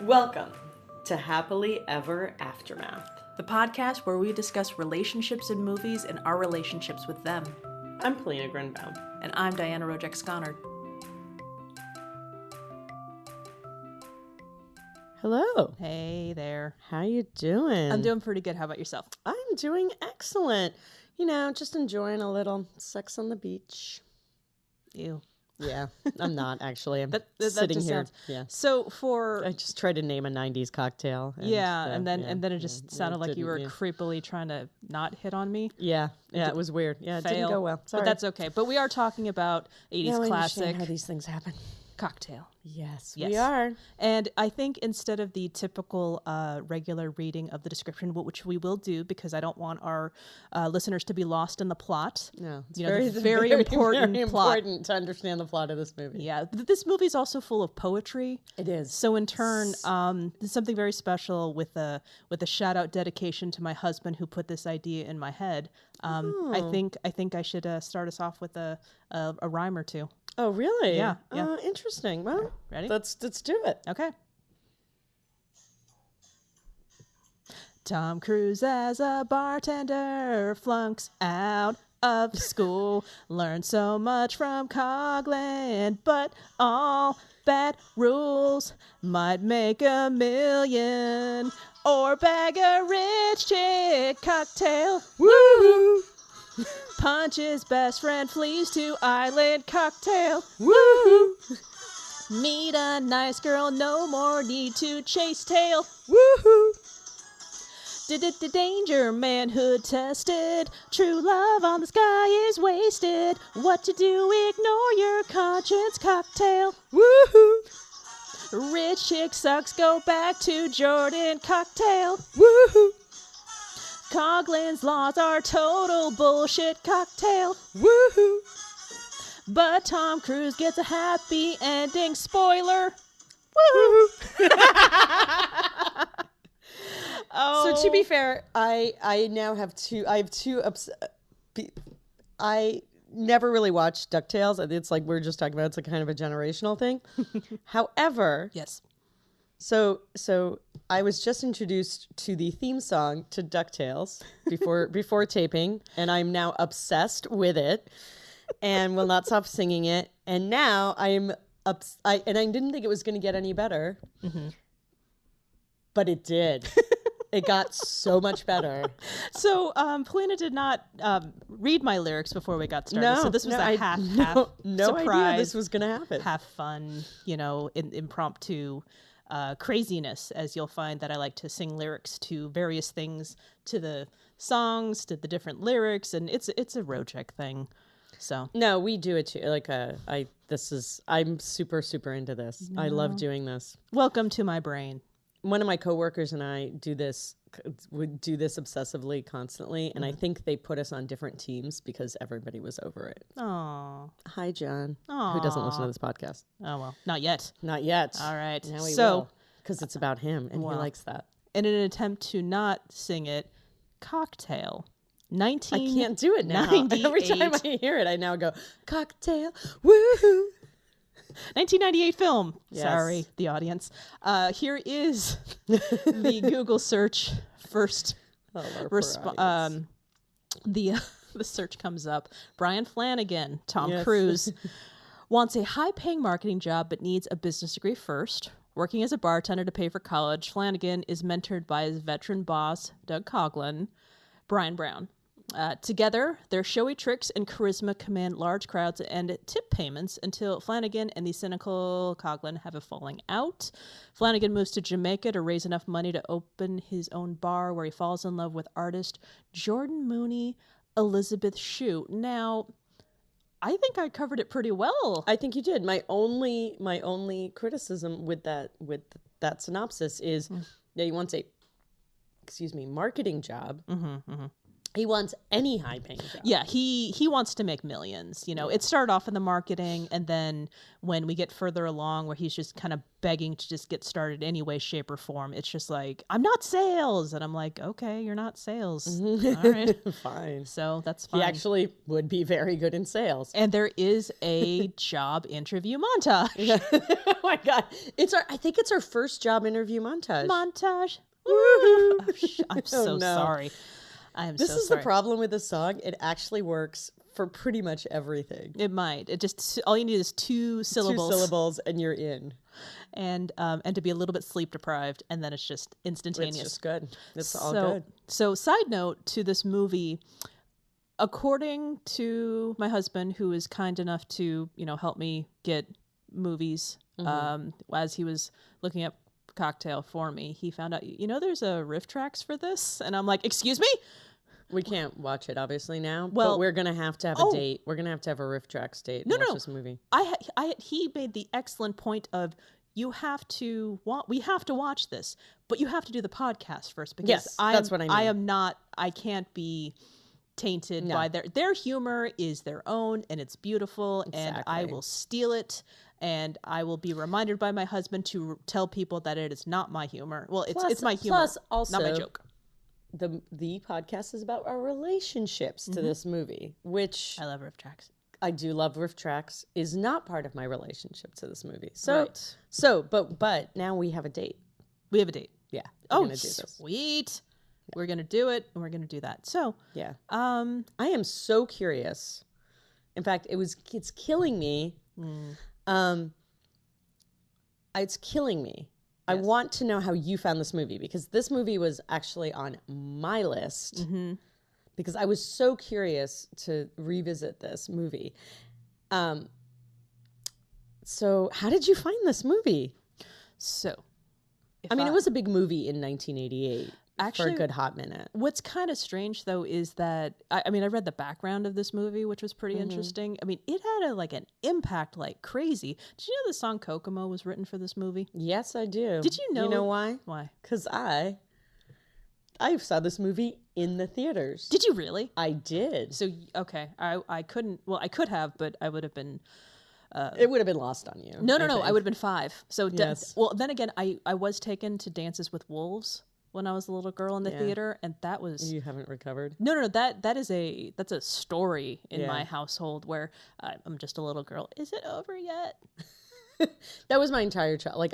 Welcome to Happily Ever Aftermath. The podcast where we discuss relationships in movies and our relationships with them. I'm Polina Brown. And I'm Diana Rojek-Sconard. Hello. Hey there. How you doing? I'm doing pretty good. How about yourself? I'm doing excellent. You know, just enjoying a little sex on the beach. Ew. Yeah, I'm not actually. I'm that sitting just here. Sounds... Yeah. So I just tried to name a '90s cocktail. And then it just sounded like you were creepily trying to not hit on me. Yeah. It was weird. Yeah, it didn't go well. Sorry. But that's okay. But we are talking about 80s classic. How these things happen. Cocktail. Yes, we are. And I think instead of the typical regular reading of the description, which we will do because I don't want our listeners to be lost in the plot. No, it's very important to understand the plot of this movie. Yeah, this movie is also full of poetry. It is. So in turn, there's something very special with a shout out dedication to my husband who put this idea in my head. I think I should start us off with a rhyme or two. Oh, really? Yeah. Interesting. Well, ready? Let's do it. Okay. Tom Cruise as a bartender flunks out of school, learned so much from Cogland, but all bad rules might make $1 million or bag a rich chick cocktail. Woo! Punch his best friend, flees to island cocktail. Woo! Meet a nice girl, no more need to chase tail. Woo! Danger, manhood tested. True love on the sky is wasted. What to do? Ignore your conscience cocktail. Woo! Rich chick sucks, go back to Jordan cocktail. Woo! Coglin's laws are total bullshit cocktail. Woohoo! But Tom Cruise gets a happy ending. Spoiler. Woohoo! So to be fair, I now have two. I have two. I never really watched DuckTales. It's like we were just talking about. It's like kind of a generational thing. However, yes. So I was just introduced to the theme song to DuckTales before taping, and I'm now obsessed with it, and will not stop singing it. And now and I didn't think it was going to get any better, but it did. It got so much better. So Polina did not read my lyrics before we got started. So this was half surprise. Idea this was going to happen. Half fun, impromptu. Craziness, as you'll find that I like to sing lyrics to various things, to the songs, to the different lyrics, and it's a Rojek thing. So no, we do it too. Like I'm super into this. No. I love doing this. Welcome to my brain. One of my coworkers and I would do this obsessively constantly, and I think they put us on different teams because everybody was over it. Oh, hi John, Aww. Who doesn't listen to this podcast. Oh well, not yet. All right, now we will, because it's about him and he likes that. In an attempt to not sing it, Cocktail. I can't do it now. Every time I hear it, I now go Cocktail. Woohoo! 1998 film. Yes. Sorry, the audience. Here is the Google search first. The search comes up. Brian Flanagan, Tom Cruise, wants a high-paying marketing job but needs a business degree first. Working as a bartender to pay for college, Flanagan is mentored by his veteran boss, Doug Coughlin, Bryan Brown. Together, their showy tricks and charisma command large crowds and tip payments until Flanagan and the cynical Coughlin have a falling out. Flanagan moves to Jamaica to raise enough money to open his own bar, where he falls in love with artist Jordan Mooney Elizabeth Shue. Now, I think I covered it pretty well. I think you did. My only criticism with that synopsis is that he wants a marketing job. He wants any high-paying job. Yeah, he wants to make millions. You know, it started off in the marketing, and then when we get further along, where he's just kind of begging to just get started any way, shape, or form, it's just like, I'm not sales, and I'm like, okay, you're not sales. All right, Fine. So that's fine. He actually would be very good in sales. And there is a job interview montage. Oh my God, I think it's our first job interview montage. Woo-hoo. I'm so no. sorry. This is the problem with the song. It actually works for pretty much everything. It might. It just all you need is 2 syllables. 2 syllables, and you're in. And to be a little bit sleep deprived, and then it's just instantaneous. It's just good. It's all good. So, side note to this movie, according to my husband, who is kind enough to help me get movies, as he was looking up Cocktail for me, he found out there's a riff tracks for this, and I'm like, excuse me. We can't watch it obviously now. Well, but we're gonna have to have a date. We're gonna have to have a riff tracks date. No, watch this movie. He made the excellent point of we have to watch this, but you have to do the podcast first because that's what I mean. I can't be tainted by their humor is their own, and it's beautiful, and I will steal it. And I will be reminded by my husband to tell people that it is not my humor. Well, it's my humor, plus also, not my joke. The podcast is about our relationships to this movie, which I love riff tracks. I do love riff tracks. Is not part of my relationship to this movie. But now we have a date. We have a date. Yeah. Oh, gonna do this. Sweet. Yeah. We're gonna do it, and we're gonna do that. So yeah. I am so curious. In fact, it's killing me. It's killing me. Yes. I want to know how you found this movie, because this movie was actually on my list because I was so curious to revisit this movie. So how did you find this movie? So, it was a big movie in 1988. Actually, for a good hot minute. What's kind of strange, though, is that, I read the background of this movie, which was pretty interesting. It had an impact like crazy. Did you know the song Kokomo was written for this movie? Yes, I do. Did you know? You know why? Why? Because I saw this movie in the theaters. Then you really? I did. So, okay. I couldn't, I could have, but I would have been... it would have been lost on you. No, I would have been 5. So, yes. Then again, I was taken to Dances with Wolves when I was a little girl in the theater, and that was... You haven't recovered? No, that's a story in my household where I'm just a little girl. Is it over yet? That was my entire child.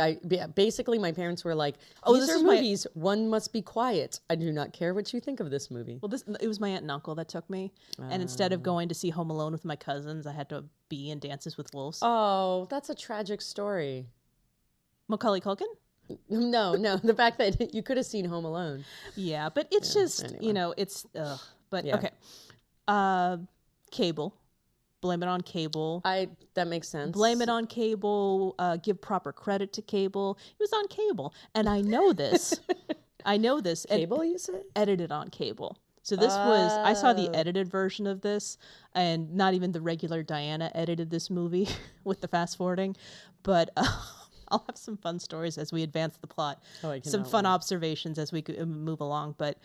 Basically my parents were like, these are movies. One must be quiet. I do not care what you think of this movie. Well, it was my aunt and uncle that took me. And instead of going to see Home Alone with my cousins, I had to be in Dances with Wolves. Oh, that's a tragic story. Macaulay Culkin? No, the fact that you could have seen Home Alone. Yeah, but it's anyway. It's but yeah. Okay. Cable. Blame it on cable. That makes sense. Blame it on cable. Give proper credit to cable. It was on cable, and I know this. Cable, you said? Edited on cable. So this was, I saw the edited version of this, and not even the regular Diana edited this movie with the fast forwarding, but I'll have some fun stories as we advance the plot. Some fun observations as we move along. But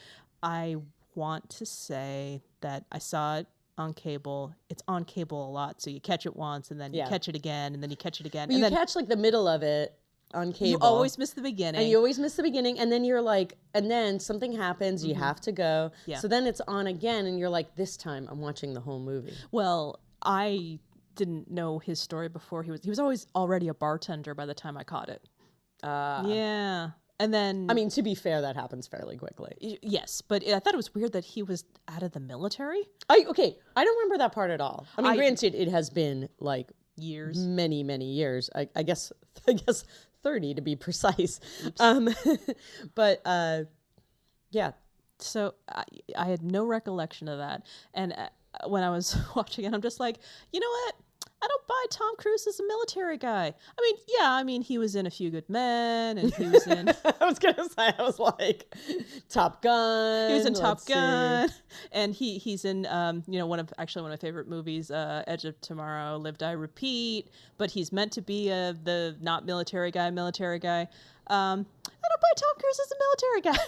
I want to say that I saw it on cable. It's on cable a lot. So you catch it once, and then you catch it again, and then you catch it again. But you catch the middle of it on cable. You always miss the beginning. And then you're like, and then something happens, you have to go. Yeah. So then it's on again, and you're like, this time I'm watching the whole movie. Well, I didn't know his story before. He was always already a bartender by the time I caught it. Yeah. And then... to be fair, that happens fairly quickly. Yes, but I thought it was weird that he was out of the military. I don't remember that part at all. Granted, it has been years. Many, many years. I guess 30 to be precise. But yeah. So I had no recollection of that. And when I was watching it, I'm just like, you know what? I don't buy Tom Cruise as a military guy. He was in A Few Good Men, and he was in... I was going to say, I was like, Top Gun. He was in Top Gun. And he's in, one of my favorite movies, Edge of Tomorrow, Live, Die, Repeat. But he's meant to be the not military guy. I don't buy Tom Cruise as a military guy.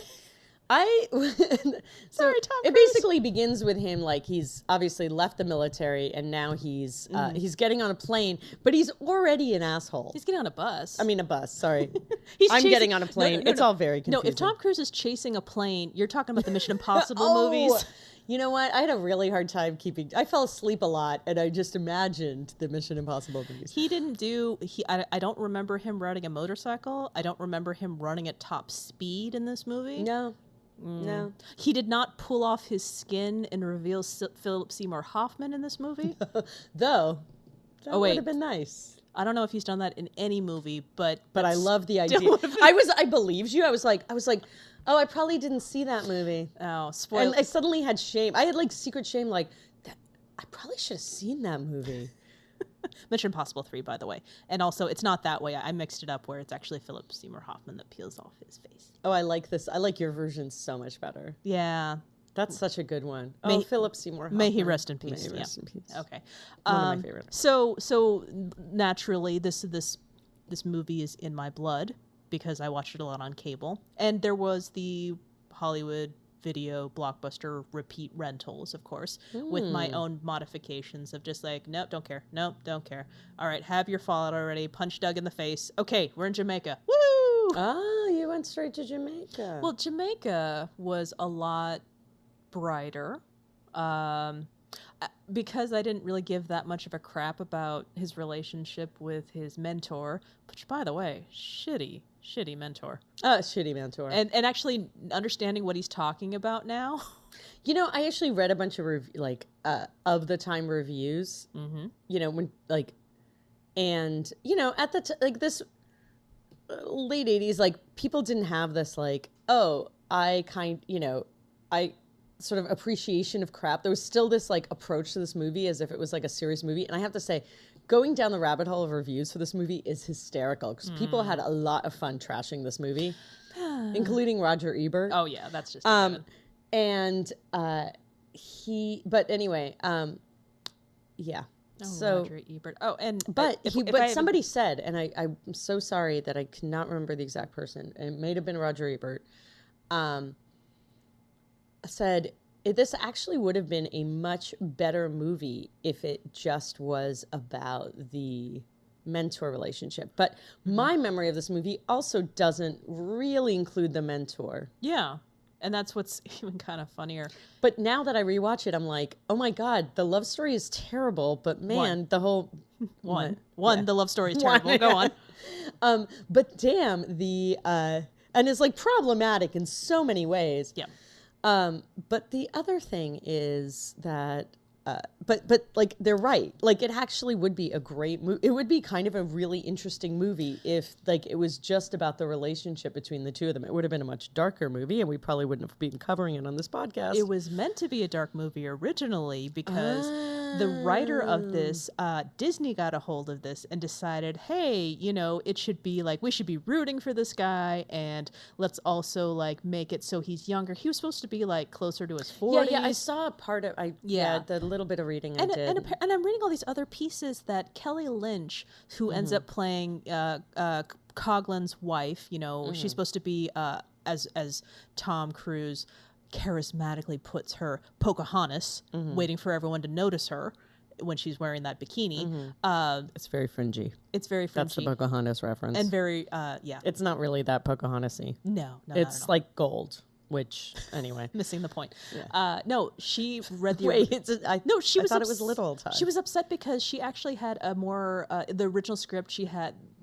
So Sorry, Tom it Cruise. basically begins with him like he's obviously left the military and now he's getting on a plane, but he's already an asshole. He's getting on a bus. I mean a bus. Sorry, He's getting on a plane. It's all very confusing. No, if Tom Cruise is chasing a plane, you're talking about the Mission Impossible movies. You know what? I had a really hard time I fell asleep a lot, and I just imagined the Mission Impossible movies. He didn't do. I don't remember him riding a motorcycle. I don't remember him running at top speed in this movie. No. No. He did not pull off his skin and reveal Philip Seymour Hoffman in this movie. Though, that would have been nice. I don't know if he's done that in any movie, but I love the idea. I believed you. I was like, oh, I probably didn't see that movie. Oh, spoiled. And I suddenly had shame. I had like secret shame, like I probably should have seen that movie. Mission Impossible 3, by the way. And also, it's not that way. I mixed it up where it's actually Philip Seymour Hoffman that peels off his face. Oh, I like this. I like your version so much better. Yeah. That's such a good one. Philip Seymour Hoffman. May he rest in peace. May he rest in peace. Okay. One of my favorites. So naturally, this movie is in my blood because I watched it a lot on cable. And there was the Hollywood Video Blockbuster repeat rentals, of course, with my own modifications of just like, nope, don't care. Nope, don't care. All right, have your fallout already. Punch Doug in the face. Okay, we're in Jamaica. Woo! Oh, you went straight to Jamaica. Well, Jamaica was a lot brighter. Because I didn't really give that much of a crap about his relationship with his mentor, which, by the way, shitty mentor. Shitty mentor. And actually understanding what he's talking about now. You know, I actually read a bunch of of the time reviews. Mm-hmm. You know, when and you know, at the this late 80s, like people didn't have this sort of appreciation of crap. There was still this like approach to this movie as if it was like a serious movie. And I have to say, going down the rabbit hole of reviews for this movie is hysterical because people had a lot of fun trashing this movie, including Roger Ebert. Oh yeah, that's just but anyway, yeah. Oh, so Roger Ebert. Oh, and but somebody said, and I'm so sorry that I cannot remember the exact person. It may have been Roger Ebert. Said this actually would have been a much better movie if it just was about the mentor relationship. But my memory of this movie also doesn't really include the mentor. Yeah. And that's what's even kind of funnier. But now that I rewatch it, I'm like, oh my God, the love story is terrible. But man, the whole... The love story is terrible. Go on. But damn, and it's like problematic in so many ways. Yeah. But the other thing is that, but like they're right. Like it actually would be a great movie. It would be kind of a really interesting movie if like it was just about the relationship between the two of them. It would have been a much darker movie, and we probably wouldn't have been covering it on this podcast. It was meant to be a dark movie originally because the writer of this, Disney got a hold of this and decided, hey, you know, it should be like, we should be rooting for this guy, and let's also like make it so he's younger. He was supposed to be like closer to his 40s. Yeah, I saw a part of, the little bit of reading I did. And I'm reading all these other pieces that Kelly Lynch, who ends up playing Coughlin's wife, you know, she's supposed to be, as Tom Cruise charismatically puts her, Pocahontas, waiting for everyone to notice her when she's wearing that bikini. It's very fringy. It's very fringy. That's the Pocahontas reference. And very, yeah. It's not really that Pocahontas-y. No, it's like gold. Which, anyway. Missing the point. Yeah. No, she read the... Wait, I thought it was Little Time. She was upset because she actually had a more... the original script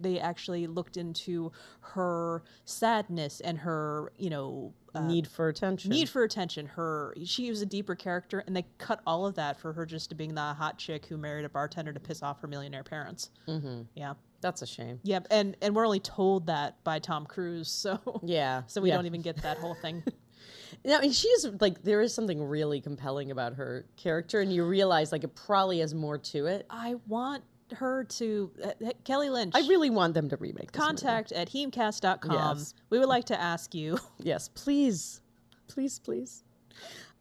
they actually looked into her sadness and her, you know... need for attention. She was a deeper character, and they cut all of that for her just to being the hot chick who married a bartender to piss off her millionaire parents. Mm-hmm. Yeah. That's a shame. Yep, and we're only told that by Tom Cruise, so we don't even get that whole thing. No, and she's like, there is something really compelling about her character, and you realize like it probably has more to it. I want her to Kelly Lynch. I really want them to remake this Contact movie. at HEAMCast.com. Yes. We would like to ask you. Yes, please.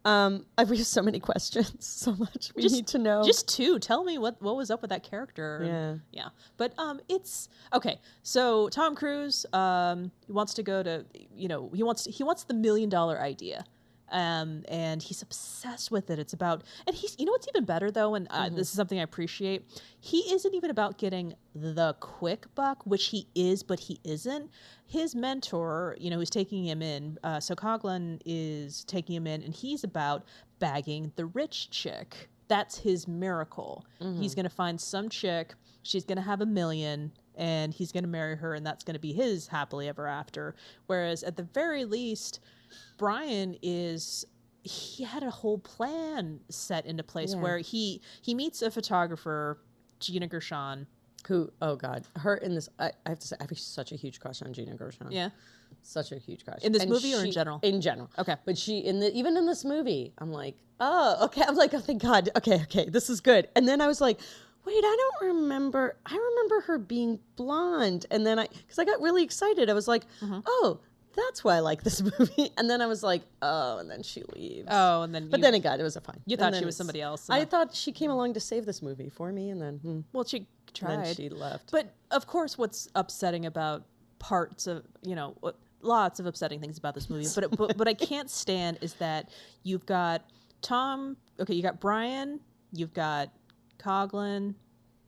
We have so many questions, so much we need to know. Just two. Tell me what was up with that character. Yeah. But it's okay. So Tom Cruise, he wants to go to, he wants the $1 million idea. And he's obsessed with it. It's about, and he's, what's even better though, and this is something I appreciate. He isn't even about getting the quick buck, which he is, but he isn't. His mentor, who's taking him in, so Coughlin is taking him in, and he's about bagging the rich chick. That's his miracle. He's going to find some chick. She's going to have $1 million. And he's going to marry her, and that's going to be his happily ever after. Whereas at the very least, Bryan he had a whole plan set into place where he meets a photographer, Gina Gershon. Who, oh God, her in this, I have to say, I have such a huge crush on Gina Gershon. Yeah. Such a huge crush. In this movie or in general? In general. Okay. But even in this movie, I'm like, oh, okay. I'm like, oh, thank God. Okay, this is good. And then I was like, wait, I remember her being blonde. And then because I got really excited. I was like, oh, that's why I like this movie. And then I was like, oh, and then she leaves. Oh, and then But then it was fine. You thought she was somebody else. I thought she came along to save this movie for me, and then well, she tried. And then she left. But of course, what's upsetting about parts of lots of upsetting things about this movie. But what I can't stand is that you've got Tom. Okay, you got Bryan. You've got Coughlin.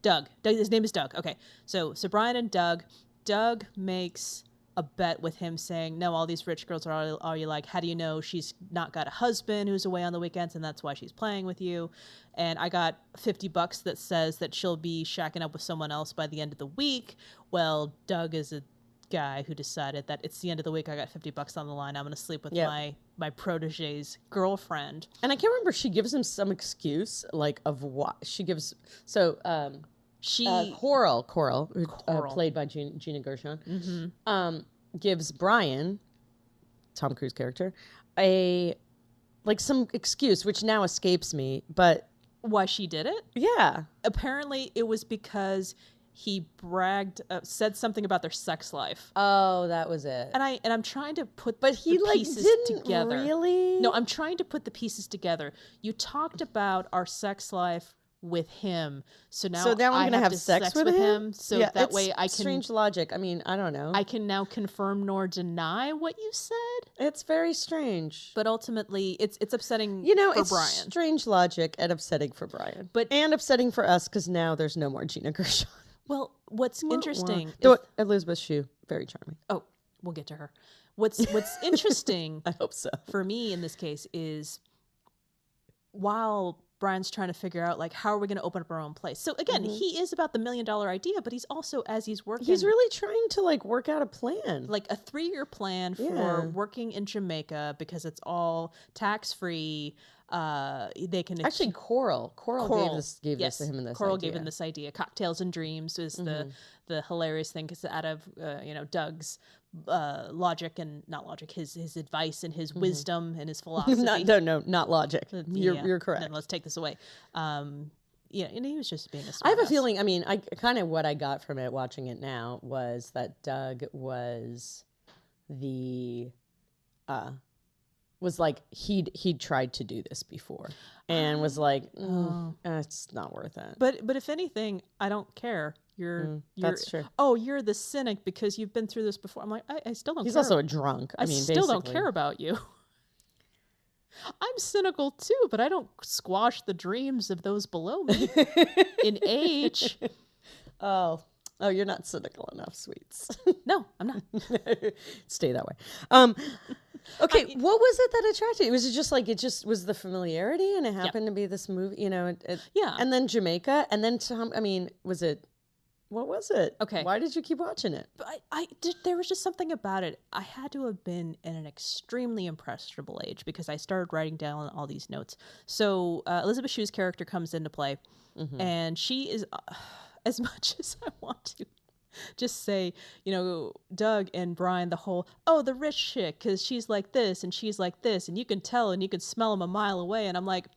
Doug. His name is Doug. Okay, so Bryan and Doug. Doug makes a bet with him saying, no, all these rich girls are all you like. How do you know she's not got a husband who's away on the weekends and that's why she's playing with you? And I got $50 that says that she'll be shacking up with someone else by the end of the week. Well, Doug is a guy who decided that it's the end of the week. I got $50 on the line. I'm going to sleep with my protege's girlfriend. And I can't remember. She gives him some excuse of what she gives. So, Coral, played by Gina Gershon, gives Bryan, Tom Cruise character, some excuse, which now escapes me, but why she did it? Yeah. Apparently it was because he said something about their sex life. Oh, that was it. And I'm trying to put the pieces together. Really? No, I'm trying to put the pieces together. You talked about our sex life with him, so now I'm going to have sex with him. So that way I can. Strange logic. I mean, I don't know. I can now confirm nor deny what you said. It's very strange, but ultimately, it's upsetting. It's Bryan. Strange logic and upsetting for Bryan, and upsetting for us because now there's no more Gina Gershon. Well, what's interesting? Elizabeth Shue, very charming. Oh, we'll get to her. What's interesting? I hope so. For me, in this case, is while Bryan's trying to figure out how are we going to open up our own place. So again, he is about the $1 million idea, but he's also, as he's working, he's really trying to work out a plan, a 3-year plan for working in Jamaica because it's all tax free. They can actually Coral gave this to him in this. Coral gave him this idea. Cocktails and Dreams is the hilarious thing because out of Doug's logic and not logic, his advice and his wisdom and his philosophy. not logic. You're correct. Then let's take this away. And he was just being a smart I have ass. a feeling. I mean, I kind of what I got from it watching it now was that Doug was he'd tried to do this before and was like, it's not worth it. But if anything, I don't care. That's true. Oh, you're the cynic because you've been through this before. I'm like, I still don't care. He's also a drunk. I mean, still don't care about you. I'm cynical too, but I don't squash the dreams of those below me in age. Oh, you're not cynical enough, sweets. No, I'm not. Stay that way. Okay, what was it that attracted you? Was it just it just was the familiarity and it happened to be this movie, And then Jamaica, and then Tom, I mean, what was it? Okay. Why did you keep watching it? There was just something about it. I had to have been in an extremely impressionable age because I started writing down all these notes. So Elizabeth Shue's character comes into play, and she is, as much as I want to just say, Doug and Bryan, the whole, the rich chick, because she's like this and she's like this, and you can tell and you can smell them a mile away. And I'm like,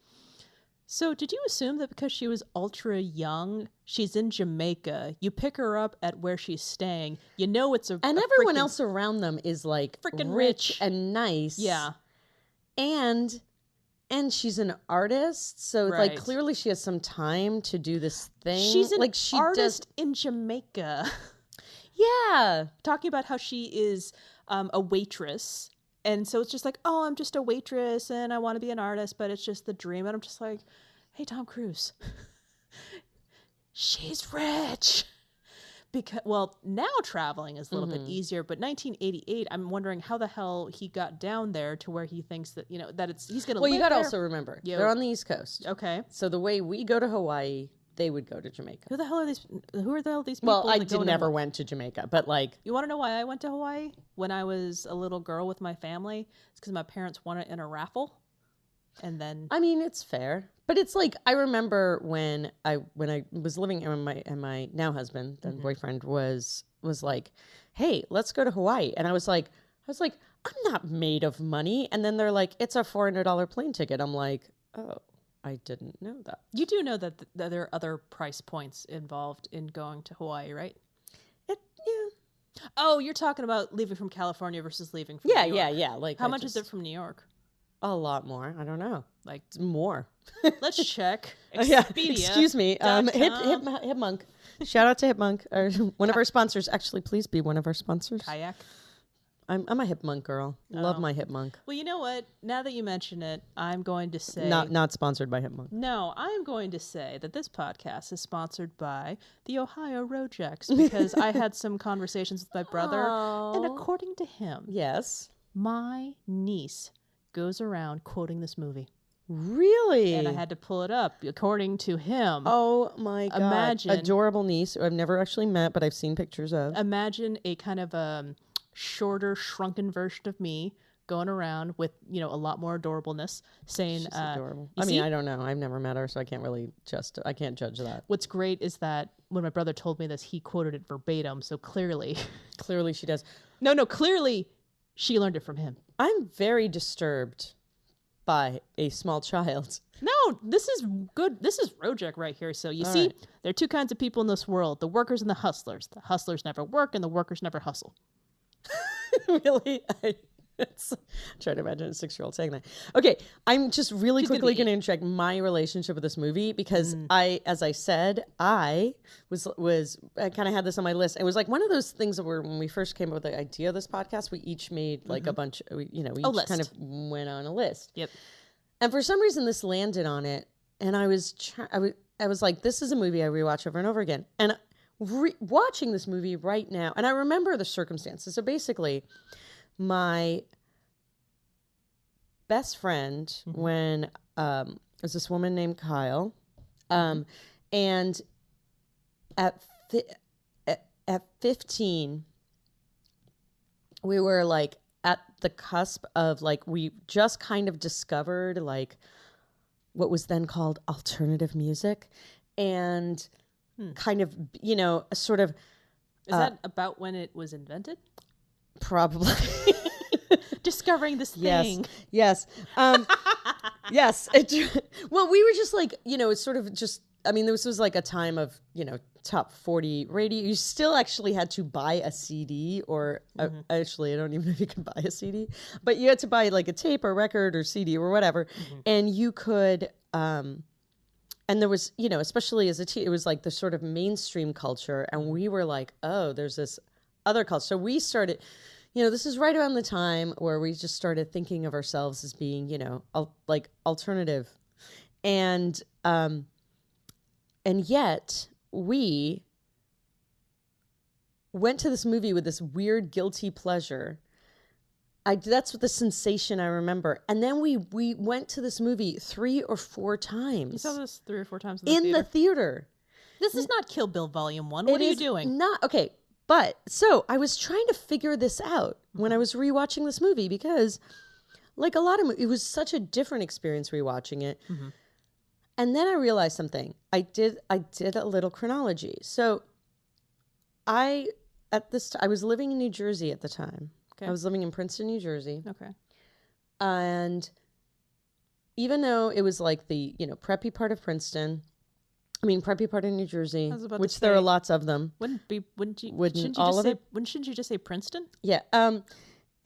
so did you assume that because she was ultra young, she's in Jamaica, you pick her up at where she's staying, it's and everyone else around them is freaking rich and nice. Yeah. And And she's an artist, so it's like Right. clearly she has some time to do this thing. She's an like she artist in Jamaica. Yeah. Talking about how she is a waitress. And so it's just like, oh, I'm just a waitress and I want to be an artist, but it's just the dream. And I'm just like, hey, Tom Cruise, she's rich. Because, well, now traveling is a little bit easier, but 1988, I'm wondering how the hell he got down there to where he thinks that, that he's going to live there. Well, you got to also remember, they're on the East Coast. Okay. So the way we go to Hawaii, they would go to Jamaica. Who are the hell are these people? Well, I never went to Jamaica, but like... You want to know why I went to Hawaii? When I was a little girl with my family, it's because my parents won it in a raffle. And then... I mean, it's fair. But it's like, I remember when I was living, and my now husband, then boyfriend, was like, hey, let's go to Hawaii. And I was like, I'm not made of money. And then they're like, it's a $400 plane ticket. I'm like, oh, I didn't know that. You do know that there are other price points involved in going to Hawaii, right? Yeah. Oh, you're talking about leaving from California versus leaving from New York. Yeah. Like, how much is it from New York? A lot more. I don't know. Like more. Let's check. Yeah. Excuse me. Hip Monk. Shout out to Hip Monk, one of our sponsors. Actually, please be one of our sponsors. Kayak. I'm a Hip Monk girl. Love my Hip Monk. Well, you know what? Now that you mention it, I'm going to say not sponsored by Hip Monk. No, I'm going to say that this podcast is sponsored by the Ohio Rojects because I had some conversations with my brother, and according to him, yes, my niece goes around quoting this movie. Really? And I had to pull it up. According to him. Oh my God. Imagine. Adorable niece who I've never actually met, but I've seen pictures of. Imagine a kind of shorter, shrunken version of me going around with, a lot more adorableness saying, she's adorable. I mean, I don't know. I've never met her, so I can't judge that. What's great is that when my brother told me this, he quoted it verbatim. So clearly she does. No, clearly she learned it from him. I'm very disturbed by a small child. No, this is good. This is Rojek right here. So you see, there are two kinds of people in this world, the workers and the hustlers. The hustlers never work and the workers never hustle. Really? I'm trying to imagine a 6-year-old saying that. Okay, I'm just really quickly going to interject my relationship with this movie because as I said, I kind of had this on my list. It was like one of those things where when we first came up with the idea of this podcast, we each made like a bunch, we each kind of went on a list. Yep. And for some reason, this landed on it, and I was like, this is a movie I rewatch over and over again, and watching this movie right now, and I remember the circumstances. So basically, my best friend when was this woman named Kyle, and at 15, we were like at the cusp of like we just kind of discovered like what was then called alternative music, and kind of sort of. Is that about when it was invented? Probably. Discovering this thing. Yes. Yes. Well, we were just like, it's sort of just, I mean, this was like a time of, top 40 radio. You still actually had to buy a CD or actually, I don't even know if you can buy a CD, but you had to buy like a tape or record or CD or whatever. And you could, and there was, especially as a teen, it was like the sort of mainstream culture. And we were like, oh, there's this other culture. So we started, this is right around the time where we just started thinking of ourselves as being, like alternative. And yet we went to this movie with this weird guilty pleasure. That's what the sensation I remember. And then we went to this movie 3 or 4 times. You saw this 3 or 4 times in the theater. This is not Kill Bill Volume 1. What are you doing? Not okay. But so I was trying to figure this out when I was rewatching this movie because, like a lot of it was such a different experience rewatching it. And then I realized something. I did a little chronology. So I was living in New Jersey at the time. Okay. I was living in Princeton, New Jersey. Okay. And even though it was like the preppy part of Princeton. I mean, preppy part of New Jersey, which there are lots of them. Shouldn't you just say Princeton? Yeah.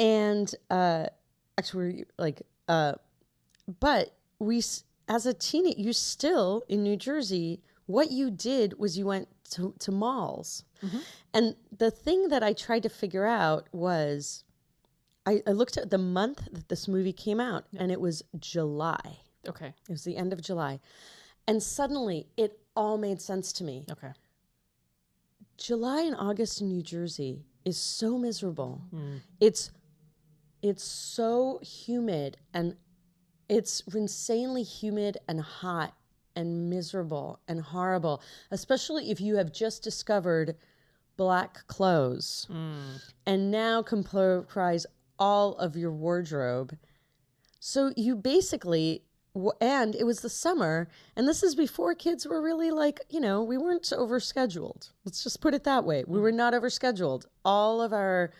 And actually, like, but as a teenager, you still in New Jersey, what you did was you went to malls. Mm-hmm. And the thing that I tried to figure out was I looked at the month that this movie came out, and it was July. Okay. It was the end of July. And suddenly it all made sense to me. Okay. July and August in New Jersey is so miserable. It's so humid, and it's insanely humid and hot and miserable and horrible, especially if you have just discovered black clothes and now comprise all of your wardrobe. So you basically, and it was the summer, and this is before kids were really like, we weren't overscheduled. Let's just put it that way. We were not overscheduled. All of our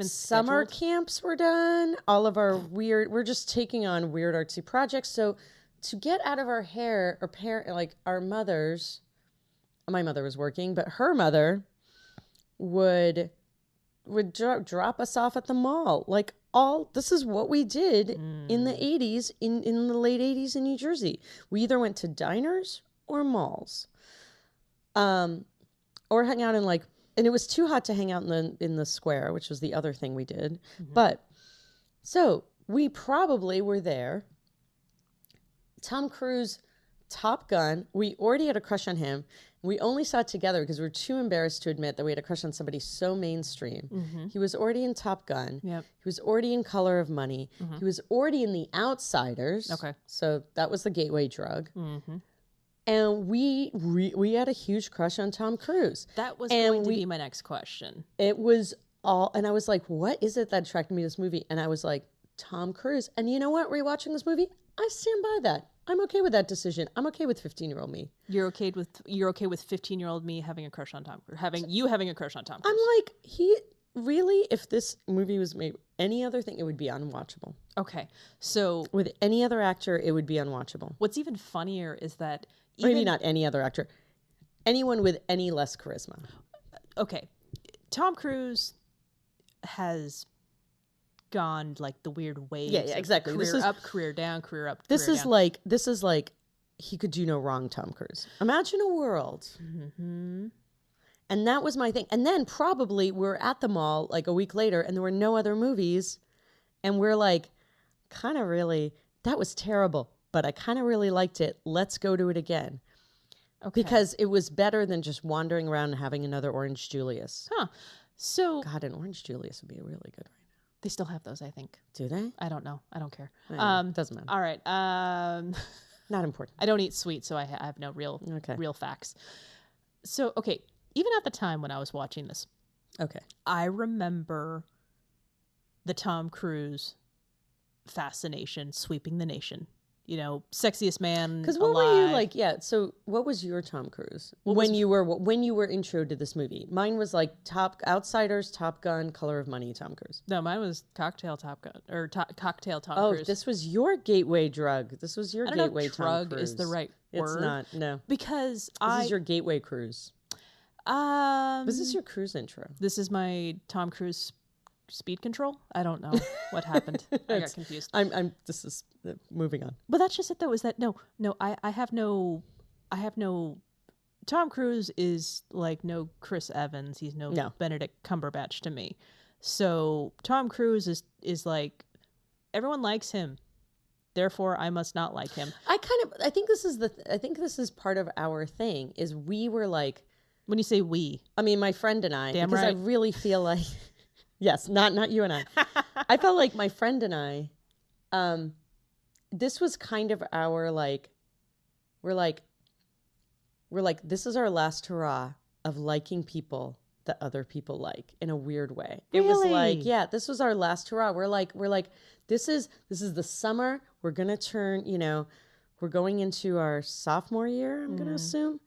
summer camps were done. All of our we're just taking on weird artsy projects. So to get out of our hair, our mothers, my mother was working, but her mother would drop us off at the mall. Like this is what we did in the 80s, in the late 80s in New Jersey. We either went to diners or malls, or hang out and it was too hot to hang out in the square, which was the other thing we did. Mm-hmm. But so we probably were there. Tom Cruise, Top Gun. We already had a crush on him. We only saw it together because we were too embarrassed to admit that we had a crush on somebody so mainstream. Mm-hmm. He was already in Top Gun. Yep. He was already in Color of Money. Mm-hmm. He was already in The Outsiders. Okay. So that was the gateway drug. Mm-hmm. And we had a huge crush on Tom Cruise. That was going to be my next question. It was and I was like, what is it that attracted me to this movie? And I was like, Tom Cruise. And you know what? Rewatching this movie, I stand by that. I'm okay with that decision. I'm okay with 15-year-old me. You're okay with 15-year-old me having a crush on Tom Cruise, having a crush on Tom Cruise. I'm like, if this movie was made any other thing, it would be unwatchable. Okay. So with any other actor, it would be unwatchable. What's even funnier is that maybe not any other actor, anyone with any less charisma. Okay. Tom Cruise has gone like the weird waves. Yeah, exactly. Career up, career down, career up. This is like he could do no wrong, Tom Cruise. Imagine a world. Mm-hmm. And that was my thing. And then probably we're at the mall like a week later, and there were no other movies, and we're like, kind of really, that was terrible, but I kind of really liked it. Let's go to it again. Okay. Because it was better than just wandering around and having another Orange Julius. Huh. So God, an Orange Julius would be really good right now. They still have those, I think. Do they? I don't know. I don't care. Doesn't matter. All right. Not important. I don't eat sweet, so I have no real facts. So, okay, even at the time when I was watching this, I remember the Tom Cruise fascination sweeping the nation. Sexiest man. Because what were you like? Yeah. So what was your Tom Cruise when you were intro to this movie? Mine was like Outsiders, Top Gun, Color of Money, Tom Cruise. No, mine was Cocktail Top Gun or Cocktail Tom Cruise. Oh, this was your gateway drug. This was your gateway Tom Cruise. Drug is the right word. It's not. No, because this is your gateway cruise. This is your cruise intro. This is my Tom Cruise speed control. I don't know what happened. I got confused. This is moving on. But that's just it though, is that no, I have no Tom Cruise is like no Chris Evans. He's no Benedict Cumberbatch to me. So Tom Cruise is like, everyone likes him. Therefore I must not like him. I think this is part of our thing is we were like, when you say we, I mean my friend and I, damn because right. I really feel like yes, not you and I. I felt like my friend and I, this was kind of our we're like, this is our last hurrah of liking people that other people like in a weird way. Really? It was like, yeah, this was our last hurrah. We're like, this is the summer. We're gonna turn, we're going into our sophomore year, I'm gonna assume.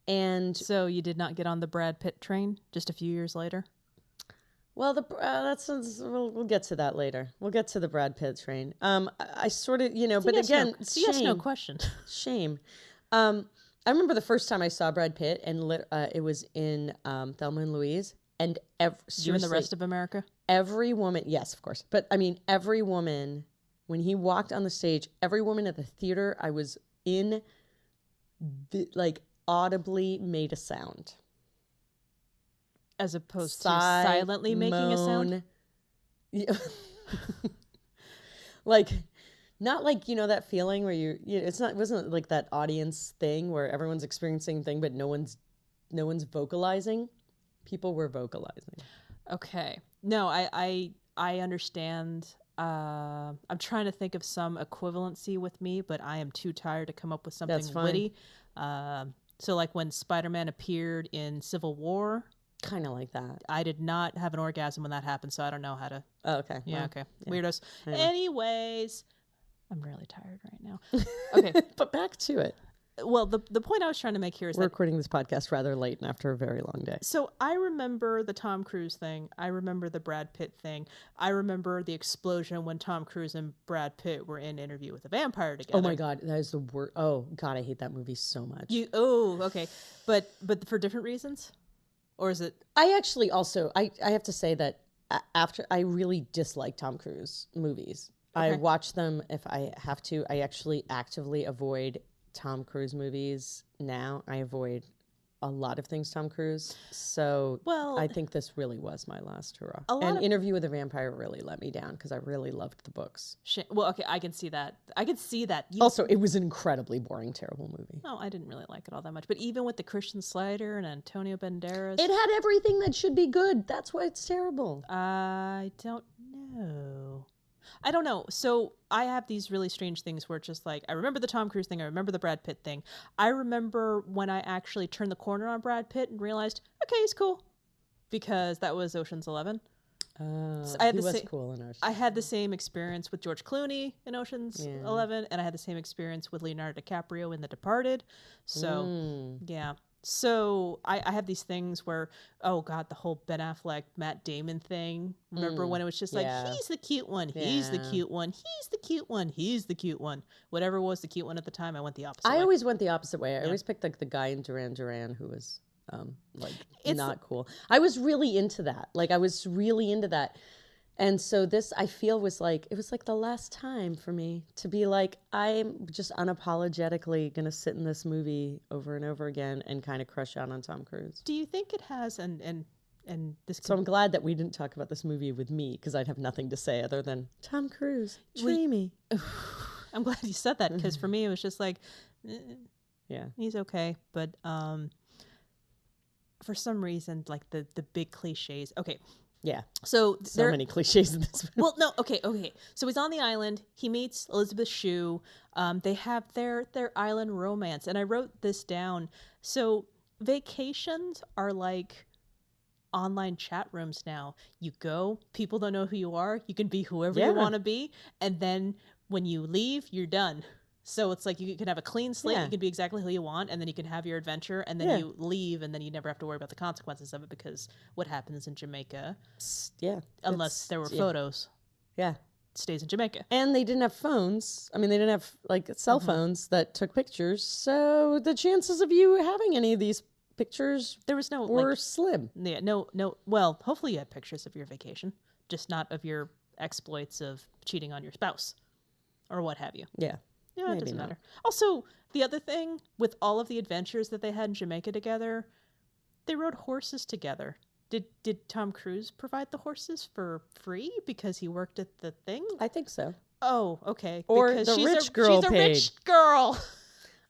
And so you did not get on the Brad Pitt train just a few years later? Well, we'll get to that later. We'll get to the Brad Pitt train. I sort of, but again, shame. Yes, no question. Shame. I remember the first time I saw Brad Pitt, and it was in Thelma and Louise, and you and the rest of America. Every woman, yes, of course, but I mean, every woman when he walked on the stage, every woman at the theater I was in, like, audibly made a sound. As opposed to silently making a sound? Yeah. Like, not like, you know, that feeling where it wasn't like that audience thing where everyone's experiencing thing, but no one's vocalizing. People were vocalizing. Okay. No, I understand. I'm trying to think of some equivalency with me, but I am too tired to come up with something witty. So like when Spider-Man appeared in Civil War. Kind of like that. I did not have an orgasm when that happened, so I don't know how to. Oh, okay. Yeah, well, okay. Yeah. Weirdos. Anyway. Anyways, I'm really tired right now. Okay. But back to it. Well, the point I was trying to make here is we're recording this podcast rather late and after a very long day. So I remember the Tom Cruise thing. I remember the Brad Pitt thing. I remember the explosion when Tom Cruise and Brad Pitt were in Interview with the Vampire together. Oh my God, that is the worst. Oh God, I hate that movie so much. Okay, but for different reasons, or is it? I actually also I have to say that after I really dislike Tom Cruise movies. Okay. I watch them if I have to. I actually actively avoid Tom Cruise movies now. I avoid a lot of things Tom Cruise. So I think this really was my last hurrah. And Interview with a Vampire really let me down because I really loved the books. Well, okay, I can see that. Also, it was an incredibly boring, terrible movie. No, I didn't really like it all that much. But even with the Christian Slater and Antonio Banderas. It had everything that should be good. That's why it's terrible. I don't know. So I have these really strange things where it's just like, I remember the Tom Cruise thing. I remember the Brad Pitt thing. I remember when I actually turned the corner on Brad Pitt and realized, okay, he's cool. Because that was Ocean's 11. So he was cool in Ocean's. I had the same experience with George Clooney in Ocean's 11. And I had the same experience with Leonardo DiCaprio in The Departed. So, yeah. So I have these things where, oh God, the whole Ben Affleck, Matt Damon thing. Remember when it was just like, he's the cute one, he's the cute one, he's the cute one, he's the cute one. Whatever was the cute one at the time, I went the opposite way. I always went the opposite way. I always picked like the guy in Duran Duran who was not cool. I was really into that. And so this, I feel, was like, it was like the last time for me to be like, I'm just unapologetically going to sit in this movie over and over again and kind of crush out on Tom Cruise. Do you think it has, and this... So I'm glad that we didn't talk about this movie with me, because I'd have nothing to say other than, Tom Cruise, dreamy. I'm glad you said that, because for me it was just like, yeah, he's okay. But for some reason, like the big cliches. Okay. Yeah. So many cliches in this film. Well, no, okay. So he's on the island. He meets Elizabeth Shue. They have their island romance. And I wrote this down. So vacations are like online chat rooms now. You go, people don't know who you are. You can be whoever you want to be. And then when you leave, you're done. So it's like you can have a clean slate. You can be exactly who you want, and then you can have your adventure, and then you leave, and then you never have to worry about the consequences of it, because what happens in Jamaica, unless there were photos, stays in Jamaica. And they didn't have phones. I mean, they didn't have like cell phones that took pictures, so the chances of you having any of these pictures were slim. Yeah, no. Well, hopefully you had pictures of your vacation, just not of your exploits of cheating on your spouse or what have you. Yeah. Yeah, it doesn't matter. Also, the other thing, with all of the adventures that they had in Jamaica together, they rode horses together. Did Tom Cruise provide the horses for free because he worked at the thing? I think so. Oh, okay. Or because the rich girl she's a paid. rich girl.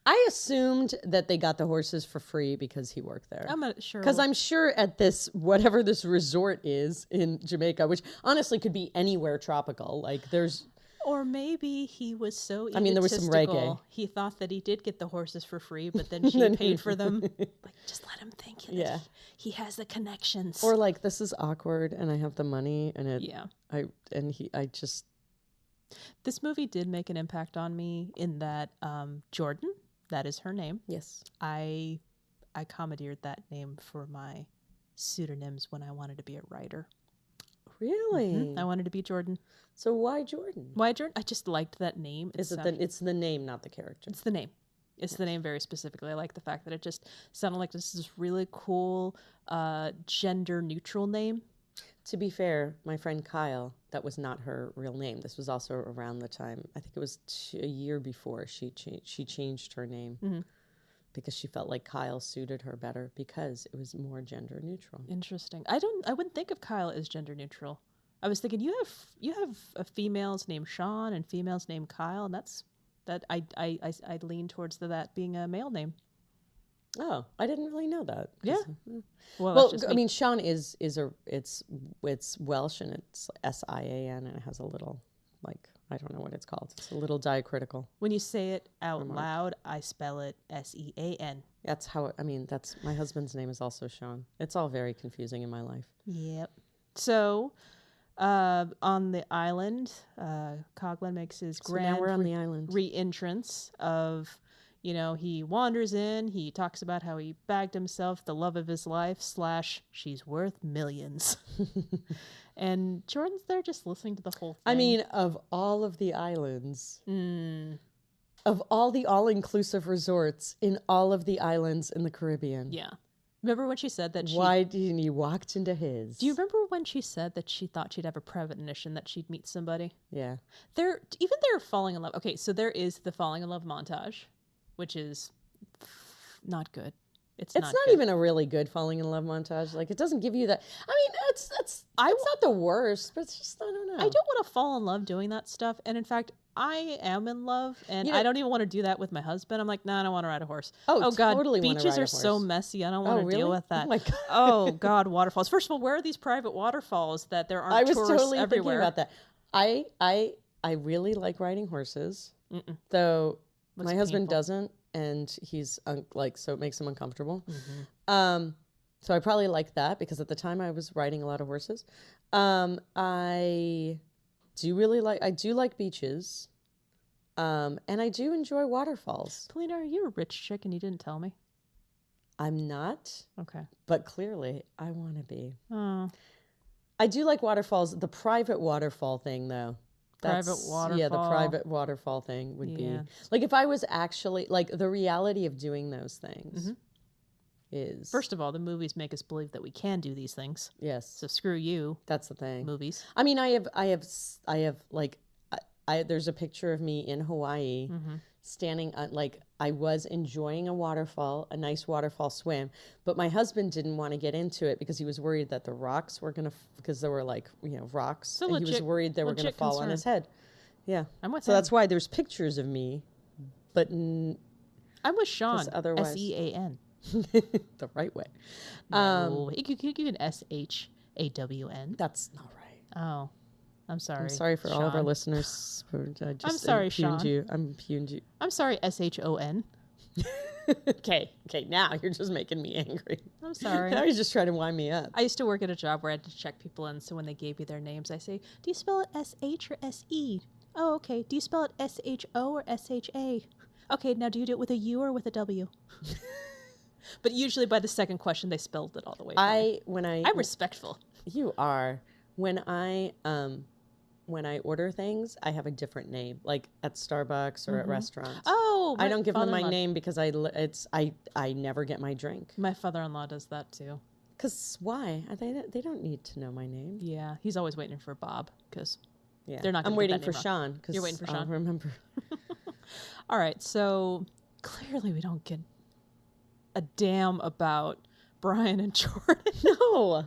I assumed that they got the horses for free because he worked there. I'm not sure. Because I'm sure at this, whatever this resort is in Jamaica, which honestly could be anywhere tropical, like there's... Or maybe he was so egotistical, there was some reggae. He thought that he did get the horses for free, but then she paid for them. Like, just let him think that he has the connections. Or like, this is awkward and I have the money and it... Yeah. This movie did make an impact on me in that Jordan, that is her name. Yes. I commandeered that name for my pseudonyms when I wanted to be a writer. Really? Mm-hmm. I wanted to be Jordan. So why Jordan? Why Jordan? I just liked that name. It's the name, not the character. It's the name. It's the name very specifically. I like the fact that it just sounded like this is really cool, gender neutral name. To be fair, my friend Kyle that was not her real name. This was also around the time, I think it was a year before she changed her name because she felt like Kyle suited her better because it was more gender neutral. Interesting. I wouldn't think of Kyle as gender neutral. I was thinking you have females named Sean and females named Kyle, and I'd lean towards that being a male name. Oh, I didn't really know that. Yeah. Well, I mean, Sean it's Welsh and it's SIAN and it has a little, like, I don't know what it's called. It's a little diacritical. When you say it out loud, I spell it SEAN. That's how, that's my husband's name is also Sean. It's all very confusing in my life. Yep. So, on the island, Coughlin makes his grand now we're on the island. Re-entrance of, he wanders in, he talks about how he bagged himself the love of his life / she's worth millions. And Jordan's there just listening to the whole thing. I mean, of all of the islands, of all the all-inclusive resorts in all of the islands in the Caribbean. Yeah. Remember when she said that why didn't you walked into his? Do you remember when she said that she thought she'd have a premonition that she'd meet somebody? Yeah. They're falling in love. Okay, so there is the falling in love montage, which is not good. It's not even a really good falling in love montage. Like, it doesn't give you that. I mean, it's not the worst, but it's just, I don't know. I don't want to fall in love doing that stuff. And in fact, I am in love, and I don't even want to do that with my husband. I'm like, I don't want to ride a horse. Oh God, totally beaches are so messy. I don't want to deal with that. Oh my God. Oh God, waterfalls. First of all, where are these private waterfalls that there aren't I was tourists totally everywhere? thinking about that. I really like riding horses, though my husband doesn't, and he's so it makes him uncomfortable. So I probably like that because at the time I was riding a lot of horses. I do like beaches. And I do enjoy waterfalls. Polina, are you a rich chick and you didn't tell me? I'm not. Okay. But clearly I want to be. Oh. I do like waterfalls. The private waterfall thing, though. Private waterfall. Yeah, the private waterfall thing would be. Like, if I was actually, like, the reality of doing those things is. First of all, the movies make us believe that we can do these things. Yes. So screw you. That's the thing. Movies. I mean, I have like, there's a picture of me in Hawaii standing on, like, I was enjoying a nice waterfall swim, but my husband didn't want to get into it because he was worried that the rocks were going to, because there were like, rocks, so and he was worried they were going to fall on his head. Yeah. I'm with so that's why there's pictures of me, but I'm with Sean. Otherwise, SEAN. the right way. No, you can SHAWN. That's not right. Oh. I'm sorry. I'm sorry for Sean. all of our listeners. I'm sorry, Sean. I'm impugned you. I'm sorry, SHON. Okay, now you're just making me angry. I'm sorry. Now you're just trying to wind me up. I used to work at a job where I had to check people in, so when they gave me their names, I say, do you spell it SH or SE? Oh, okay. Do you spell it SHO or SHA? Okay, now do you do it with a U or with a W? But usually by the second question, they spelled it all the way. I'm respectful. You are. When I order things, I have a different name, like at Starbucks or at restaurants. Oh, I don't give them my name because I never get my drink. My father-in-law does that too. Because why? They don't need to know my name. Yeah, he's always waiting for Bob because they're not. I'm waiting for Sean. You're waiting for Sean. I'll remember. All right, so clearly we don't get a damn about Bryan and Jordan. No.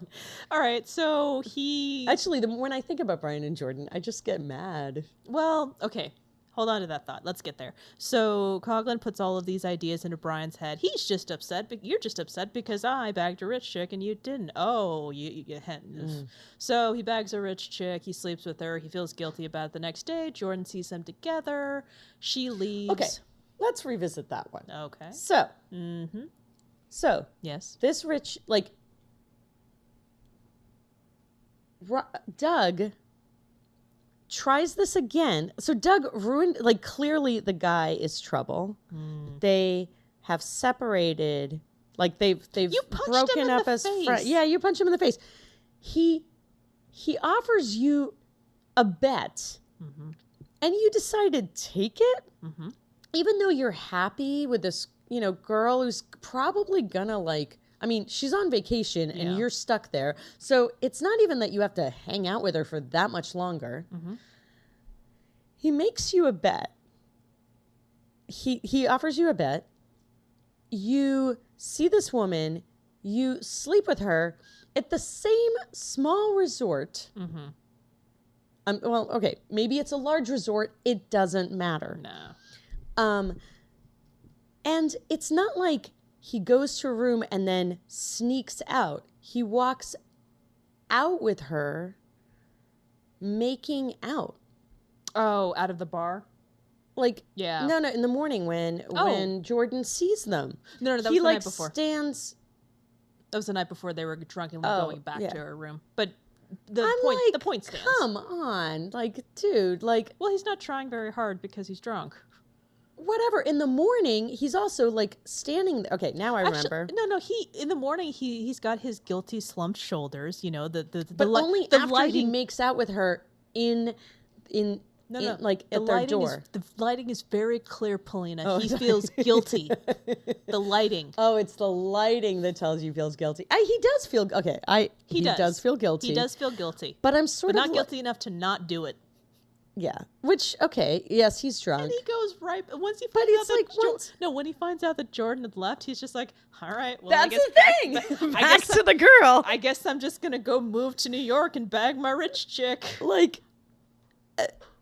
All right, so he... Actually, when I think about Bryan and Jordan, I just get mad. Well, okay. Hold on to that thought. Let's get there. So Coughlin puts all of these ideas into Bryan's head. He's just upset. You're just upset because I bagged a rich chick and you didn't. Oh, So he bags a rich chick. He sleeps with her. He feels guilty about it the next day. Jordan sees them together. She leaves. Okay, let's revisit that one. Okay. So... So, yes, this rich, like, Doug tries this again. So Doug ruined, like, clearly the guy is trouble. They have separated, like, they've broken up as friends. Yeah, you punch him in the face. He offers you a bet, and you decide to take it, even though you're happy with this girl who's probably gonna, like, I mean, she's on vacation and you're stuck there. So it's not even that you have to hang out with her for that much longer. Mm-hmm. He makes you a bet. He offers you a bet. You see this woman, you sleep with her at the same small resort. Mm-hmm. Well, okay, maybe it's a large resort. It doesn't matter. No. And it's not like he goes to a room and then sneaks out. He walks out with her, making out. Oh, out of the bar? Like, yeah. No, in the morning when Jordan sees them. No, that was the night before. Stands. That was the night before they were drunkenly going back to her room. But the point stands. Come on. Like, dude, like. Well, he's not trying very hard because he's drunk. Whatever. In the morning, he's also like standing there. Okay, now I remember. No. In the morning, he's got his guilty slumped shoulders. You know but only after lighting, he makes out with her like at their door. The lighting is very clear, Polina. Oh, he feels guilty. The lighting. Oh, it's the lighting that tells you he feels guilty. He does feel okay. He does feel guilty. He does feel guilty. But I'm sort of not guilty enough to not do it. Yeah. Which, okay, yes, he's drunk. And he goes right once he when he finds out that Jordan had left, he's just like, all right, well, that's the thing. Back to the girl. I guess I'm just gonna go move to New York and bag my rich chick. Like,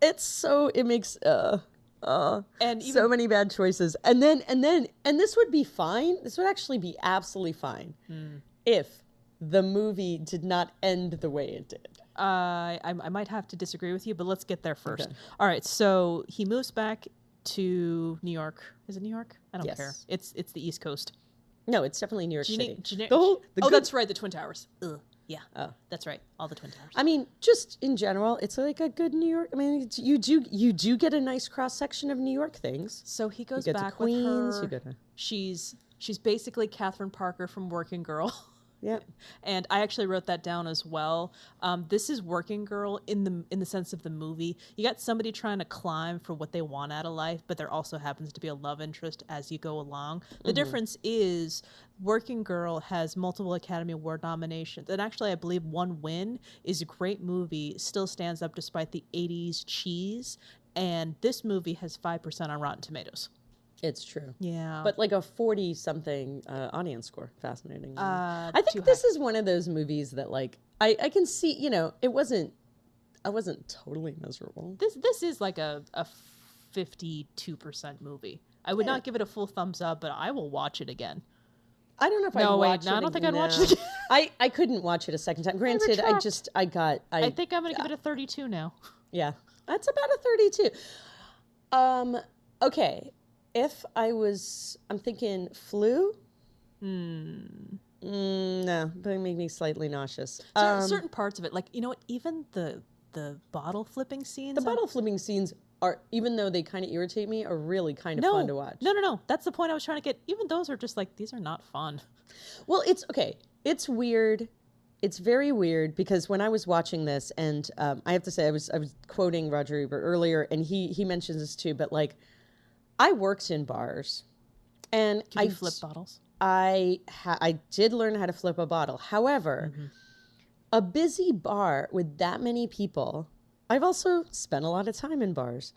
it makes and so many bad choices. And this would be fine. This would actually be absolutely fine if the movie did not end the way it did. I might have to disagree with you, but let's get there first. Okay. All right, so he moves back to New York. Is it New York? I don't care. It's the East Coast. No, it's definitely New York City. That's right, the Twin Towers. Ugh. Yeah. Oh, that's right. All the Twin Towers. I mean, just in general, it's like a good New York. I mean, you do get a nice cross section of New York things. So he goes back to Queens, with her. She's basically Catherine Parker from Working Girl. Yeah, and I actually wrote that down as well. This is Working Girl in the sense of the movie. You got somebody trying to climb for what they want out of life, but there also happens to be a love interest as you go along. The difference is Working Girl has multiple Academy Award nominations, and actually I believe one win. Is a great movie, still stands up despite the 80s cheese, and this movie has 5% on Rotten Tomatoes. It's true. Yeah. But like a 40-something audience score. Fascinating. I think this is one of those movies that like, I can see, I wasn't totally miserable. This is like a 52% movie. I would not give it a full thumbs up, but I will watch it again. I don't know if I'd watch it. I don't think I'd watch it again. I couldn't watch it a second time. Granted, I think I'm going to give it a 32 now. Yeah. That's about a 32. Okay. If I'm thinking flu. No, but it made me slightly nauseous. Certain parts of it, like, even the bottle flipping scenes. The bottle flipping scenes are, even though they kind of irritate me, are really kind of fun to watch. No. That's the point I was trying to get. Even those are just like, these are not fun. Well, it's okay. It's weird. It's very weird because when I was watching this, and I have to say, I was quoting Roger Ebert earlier, and he mentions this too, but like, I worked in bars, and I flip bottles. I did learn how to flip a bottle. However, a busy bar with that many people. I've also spent a lot of time in bars.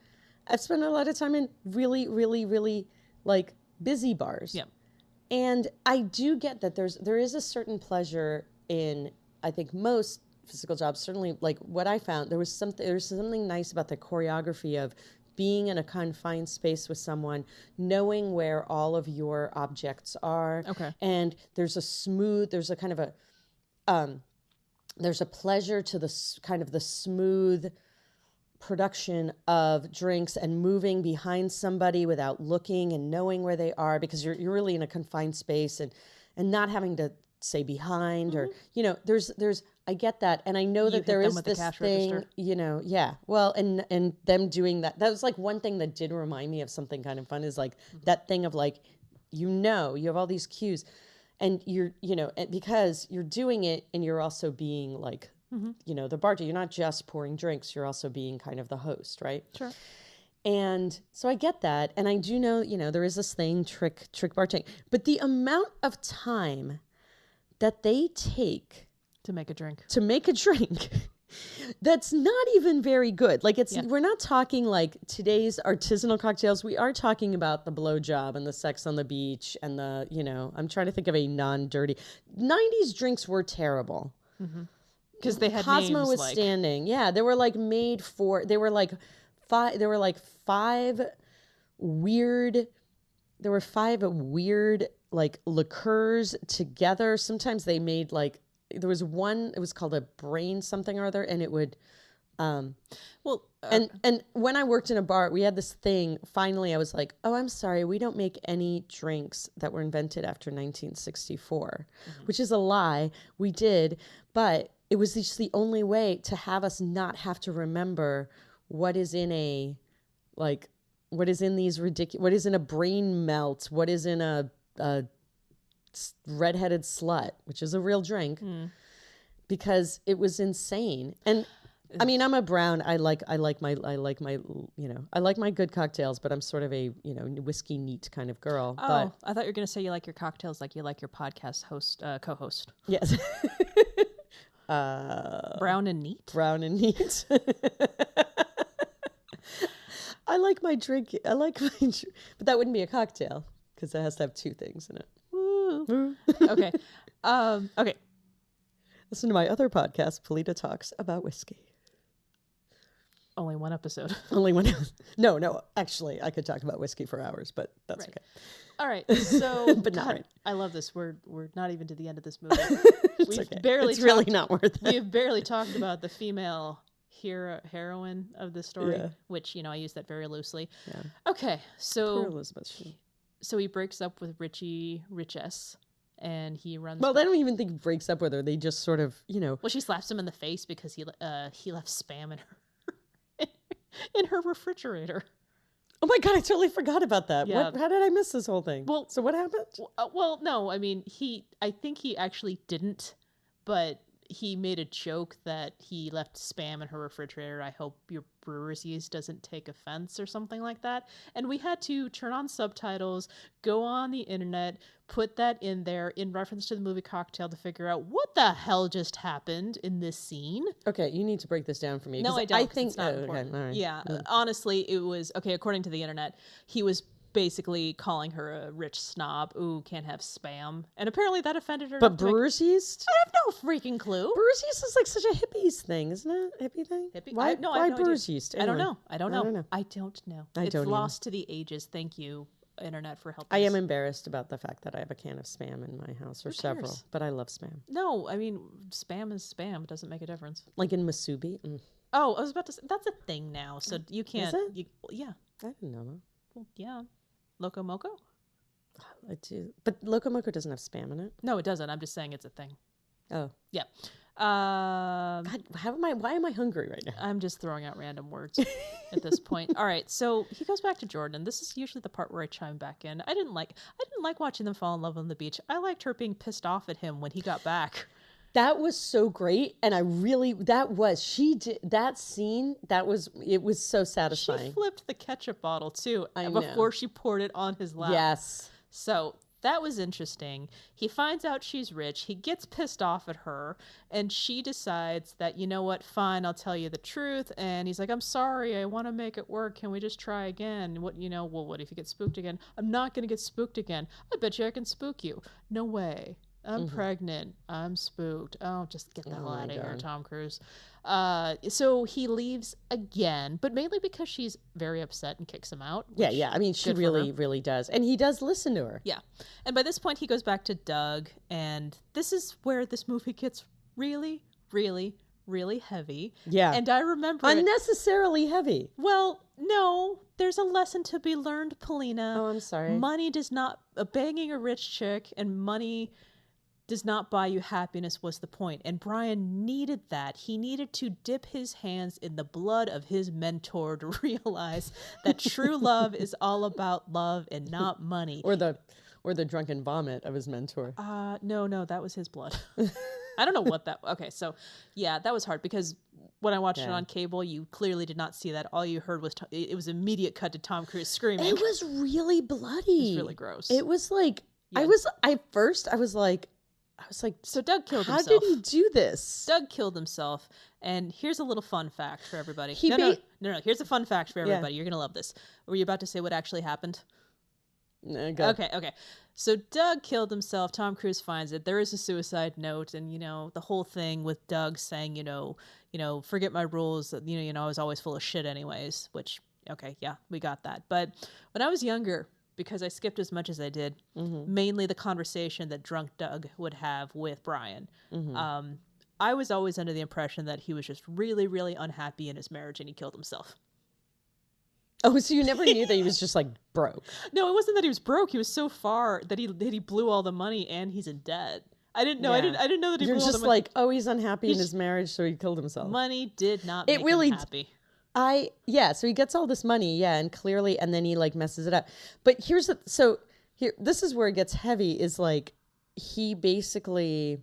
I've spent a lot of time in really, really, really like busy bars. Yep. And I do get that there is a certain pleasure in, I think, most physical jobs. Certainly, like what I found, there was something nice about the choreography of being in a confined space with someone, knowing where all of your objects are. Okay. And there's a kind of a, there's a pleasure to the kind of the smooth production of drinks and moving behind somebody without looking and knowing where they are, because you're really in a confined space and not having to say behind or, there's, I get that. And I know that there is this thing, register. Yeah. Well, and them doing that was like one thing that did remind me of something kind of fun is like that thing of like, you have all these cues and you're, because you're doing it and you're also being like, the bartender, you're not just pouring drinks, you're also being kind of the host, right? Sure. And so I get that. And I do know, there is this thing, trick bartending. But the amount of time that they take to make a drink. That's not even very good. Like we're not talking like today's artisanal cocktails. We are talking about the blowjob and the sex on the beach and the, I'm trying to think of a non-dirty. 90s drinks were terrible. Because they had Cosmo names was like... standing. Yeah, they were like made for, there were like five weird like liqueurs together. Sometimes they made like, there was one, it was called a brain something or other, and it would, and when I worked in a bar, we had this thing. Finally, I was like, oh, I'm sorry, we don't make any drinks that were invented after 1964, which is a lie. We did, but it was just the only way to have us not have to remember what is in a, like, what is in these ridiculous, what is in a brain melt, what is in a redheaded slut, which is a real drink, because it was insane. And I mean, I'm a brown. I like my good cocktails, but I'm sort of a whiskey neat kind of girl. Oh, but I thought you were going to say you like your cocktails like you like your podcast host co-host. Yes. Brown and neat. I like my drink. But that wouldn't be a cocktail because it has to have two things in it. Okay. Okay. Listen to my other podcast, Polina Talks About Whiskey. Only one episode. Only one. No. Actually, I could talk about whiskey for hours, but that's okay. All right. So, but not right. I love this. We're not even to the end of this movie. It's really not worth it. We've barely talked about the female heroine of the story, which I use that very loosely. Yeah. Okay. So poor Elizabeth. So he breaks up with Rich S, and he runs. Well, I don't even think he breaks up with her. They just sort of, Well, she slaps him in the face because he left Spam in her refrigerator. Oh my God, I totally forgot about that. Yeah. How did I miss this whole thing? Well, so what happened? Well, no, I mean, I think he actually didn't, but he made a joke that he left Spam in her refrigerator. I hope your brewer's yeast doesn't take offense or something like that. And we had to turn on subtitles, go on the internet, put that in there in reference to the movie Cocktail to figure out what the hell just happened in this scene. Okay, you need to break this down for me. No, I don't. I think it's not important. Okay, all right. Yeah, honestly, it was okay. According to the internet, he was basically calling her a rich snob. Ooh, can't have Spam. And apparently that offended her. But brewer's yeast? I have no freaking clue. Brewer's yeast is like such a hippies thing, isn't it? Hippie thing? Why brewer's yeast? Anyway. I don't know. It's lost to the ages. Thank you, internet, for helping I am embarrassed about the fact that I have a can of Spam in my house, or several, but I love Spam. No, I mean, Spam is Spam. It doesn't make a difference. Like in Masubi? Oh, I was about to say, that's a thing now, so you can't. Is it? Yeah. I didn't know that. Well, yeah. Loco Moco? I do. But Loco Moco doesn't have Spam in it. No, it doesn't. I'm just saying it's a thing. Oh. Yeah. God, why am I hungry right now? I'm just throwing out random words at this point. All right, so he goes back to Jordan. This is usually the part where I chime back in. I didn't like watching them fall in love on the beach. I liked her being pissed off at him when he got back. That was so great, and it was so satisfying. She flipped the ketchup bottle too before she poured it on his lap. Yes. So that was interesting. He finds out she's rich. He gets pissed off at her, and she decides that, you know what, fine, I'll tell you the truth. And he's like, I'm sorry, I want to make it work. Can we just try again? What if you get spooked again? I'm not going to get spooked again. I bet you I can spook you. No way. I'm pregnant. I'm spooked. Oh, just get the hell out of here, Tom Cruise. So he leaves again, but mainly because she's very upset and kicks him out. Yeah. I mean, she really does. And he does listen to her. Yeah. And by this point, he goes back to Doug. And this is where this movie gets really, really, really heavy. Yeah. And I remember unnecessarily heavy. Well, no, there's a lesson to be learned, Polina. Oh, I'm sorry. Money does not, banging a rich chick and money does not buy you happiness was the point. And Bryan needed that. He needed to dip his hands in the blood of his mentor to realize that true love is all about love and not money. Or the drunken vomit of his mentor. No, that was his blood. I don't know what that... Okay, so yeah, that was hard because when I watched it on cable, you clearly did not see that. All you heard was... it was immediate cut to Tom Cruise screaming. It was really bloody. It was really gross. It was like... Yeah. I was like... I was like, so Doug killed how himself. did he do this? Doug killed himself. And here's a little fun fact for everybody. He No. Here's a fun fact for everybody. You're going to love this. Were you about to say what actually happened? No, go. Okay. So Doug killed himself. Tom Cruise finds it. There is a suicide note, and the whole thing with Doug saying, forget my rules. I was always full of shit, anyways. Which, okay, yeah, we got that. But when I was younger, because I skipped as much as I did, mainly the conversation that drunk Doug would have with Bryan. I was always under the impression that he was just really, really unhappy in his marriage, and he killed himself. Oh, so you never knew that he was just like broke? No, it wasn't that he was broke. He was so far that he blew all the money and he's in debt. I didn't know. Yeah. I didn't know that he blew all the money. You're just like, he's unhappy in his marriage, so he killed himself. Money did not make him happy. So he gets all this money, and clearly, and then he like messes it up. But this is where it gets heavy, is like, he basically,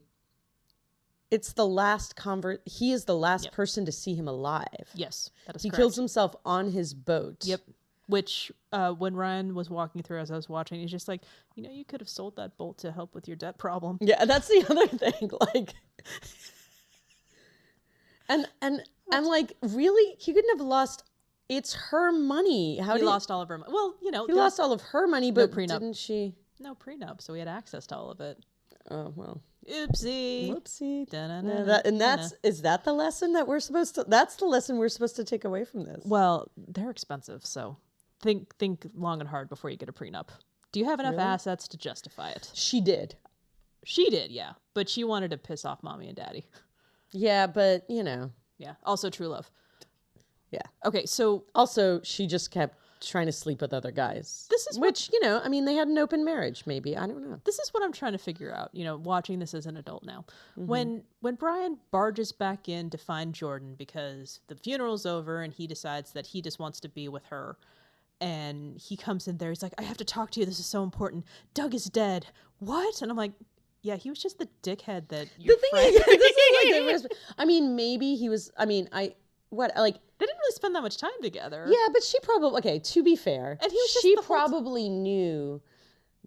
it's the last he is the last person to see him alive. Yes, that is He correct. kills himself on his boat. Yep. Which, when Ryan was walking through as I was watching, he's just like, you could have sold that boat to help with your debt problem. Yeah, that's the other thing. Like, and I'm like, really? He couldn't have lost. It's her money. He lost all of her money. Well, he lost all of her money, but didn't she? No prenup, so we had access to all of it. Oh, well. Whoopsie. Is that the lesson that we're supposed to? That's the lesson we're supposed to take away from this. Well, they're expensive, so think long and hard before you get a prenup. Do you have enough assets to justify it? She did. She did, yeah, but she wanted to piss off mommy and daddy. Yeah, but Yeah. Also, true love. Yeah. Okay, so also she just kept trying to sleep with other guys. This is they had an open marriage, maybe. I don't know. This is what I'm trying to figure out, watching this as an adult now. When Bryan barges back in to find Jordan because the funeral's over and he decides that he just wants to be with her, and he comes in there, he's like, I have to talk to you, this is so important. Doug is dead. What? And I'm like, yeah, he was just the dickhead that your friend... Maybe he was, they didn't really spend that much time together. Yeah, but she probably, okay, to be fair, and he was she probably knew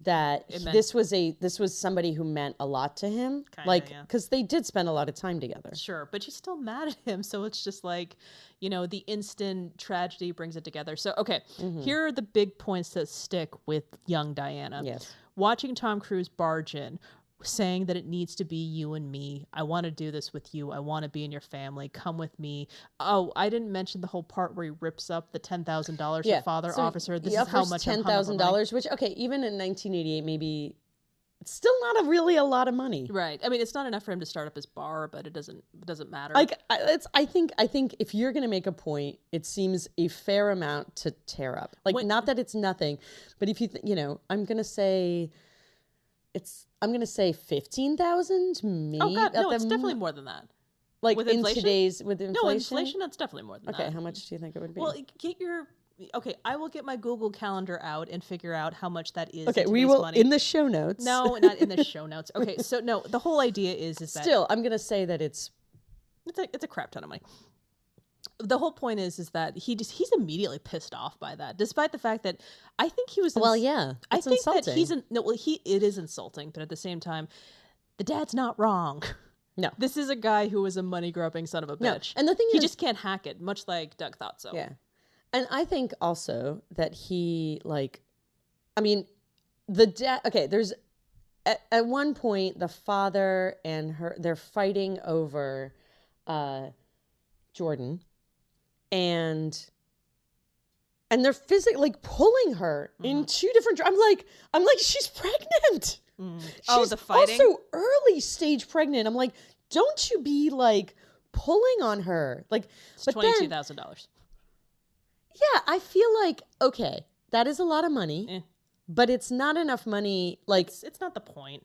that this was somebody who meant a lot to him. Kinda, because they did spend a lot of time together. Sure, but she's still mad at him, so it's just like, the instant tragedy brings it together. So, okay, here are the big points that stick with young Diana. Yes. Watching Tom Cruise barge in, saying that it needs to be you and me. I want to do this with you. I want to be in your family. Come with me. Oh, I didn't mention the whole part where he rips up the $10,000 for father officer. This is how much $10,000, which, okay, even in 1988, maybe it's still not really a lot of money. Right. I mean, it's not enough for him to start up his bar, but it doesn't matter. Like, I think if you're going to make a point, it seems a fair amount to tear up. Like, not that it's nothing, but if you, I'm going to say 15,000, maybe. Oh God, no, it's definitely more than that. Like with in inflation? today's with inflation. No, inflation, that's definitely more than that. Okay, how much do you think it would be? Well, I will get my Google Calendar out and figure out how much that is. Okay, we will money. In the show notes. No, not in the show notes. Okay, so no, the whole idea is that still, I'm gonna say that it's a crap ton of money. The whole point is that he's immediately pissed off by that, despite the fact that I think he was. Well, yeah, I think insulting. that it is insulting, but at the same time, the dad's not wrong. No, this is a guy who is a money grubbing son of a bitch, and the thing he is, just can't hack it, much like Doug thought so. Yeah, and I think also that the dad. Okay, there's at one point the father and they're fighting over Jordan. And they're physically pulling her in two different. I'm like, she's pregnant. Oh, the fighting. Also early stage pregnant. I'm like, don't you be like pulling on her? Like, it's $22,000. Yeah, I feel like okay, that is a lot of money, but it's not enough money. Like, it's not the point.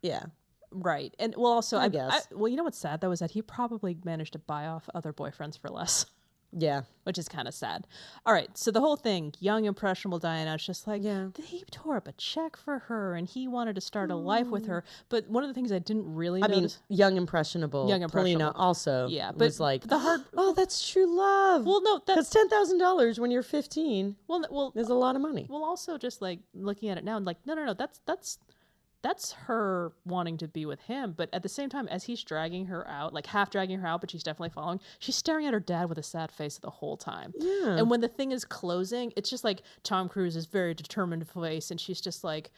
Yeah. Right. And well, also, I guess. Well, you know what's sad though is that he probably managed to buy off other boyfriends for less. Yeah. Which is kind of sad. All right. So the whole thing, young, impressionable Diana, it's just like, he tore up a check for her and he wanted to start a life with her. But one of the things I didn't really notice. Young, impressionable. Polina also was like, that's true love. Well, no. Because $10,000 when you're 15 well, is a lot of money. Well, also just like looking at it now and like, no. that's her wanting to be with him. But at the same time, as he's dragging her out, like half dragging her out, but she's definitely following, she's staring at her dad with a sad face the whole time. Yeah. And when the thing is closing, it's just like Tom Cruise's very determined face, and she's just like,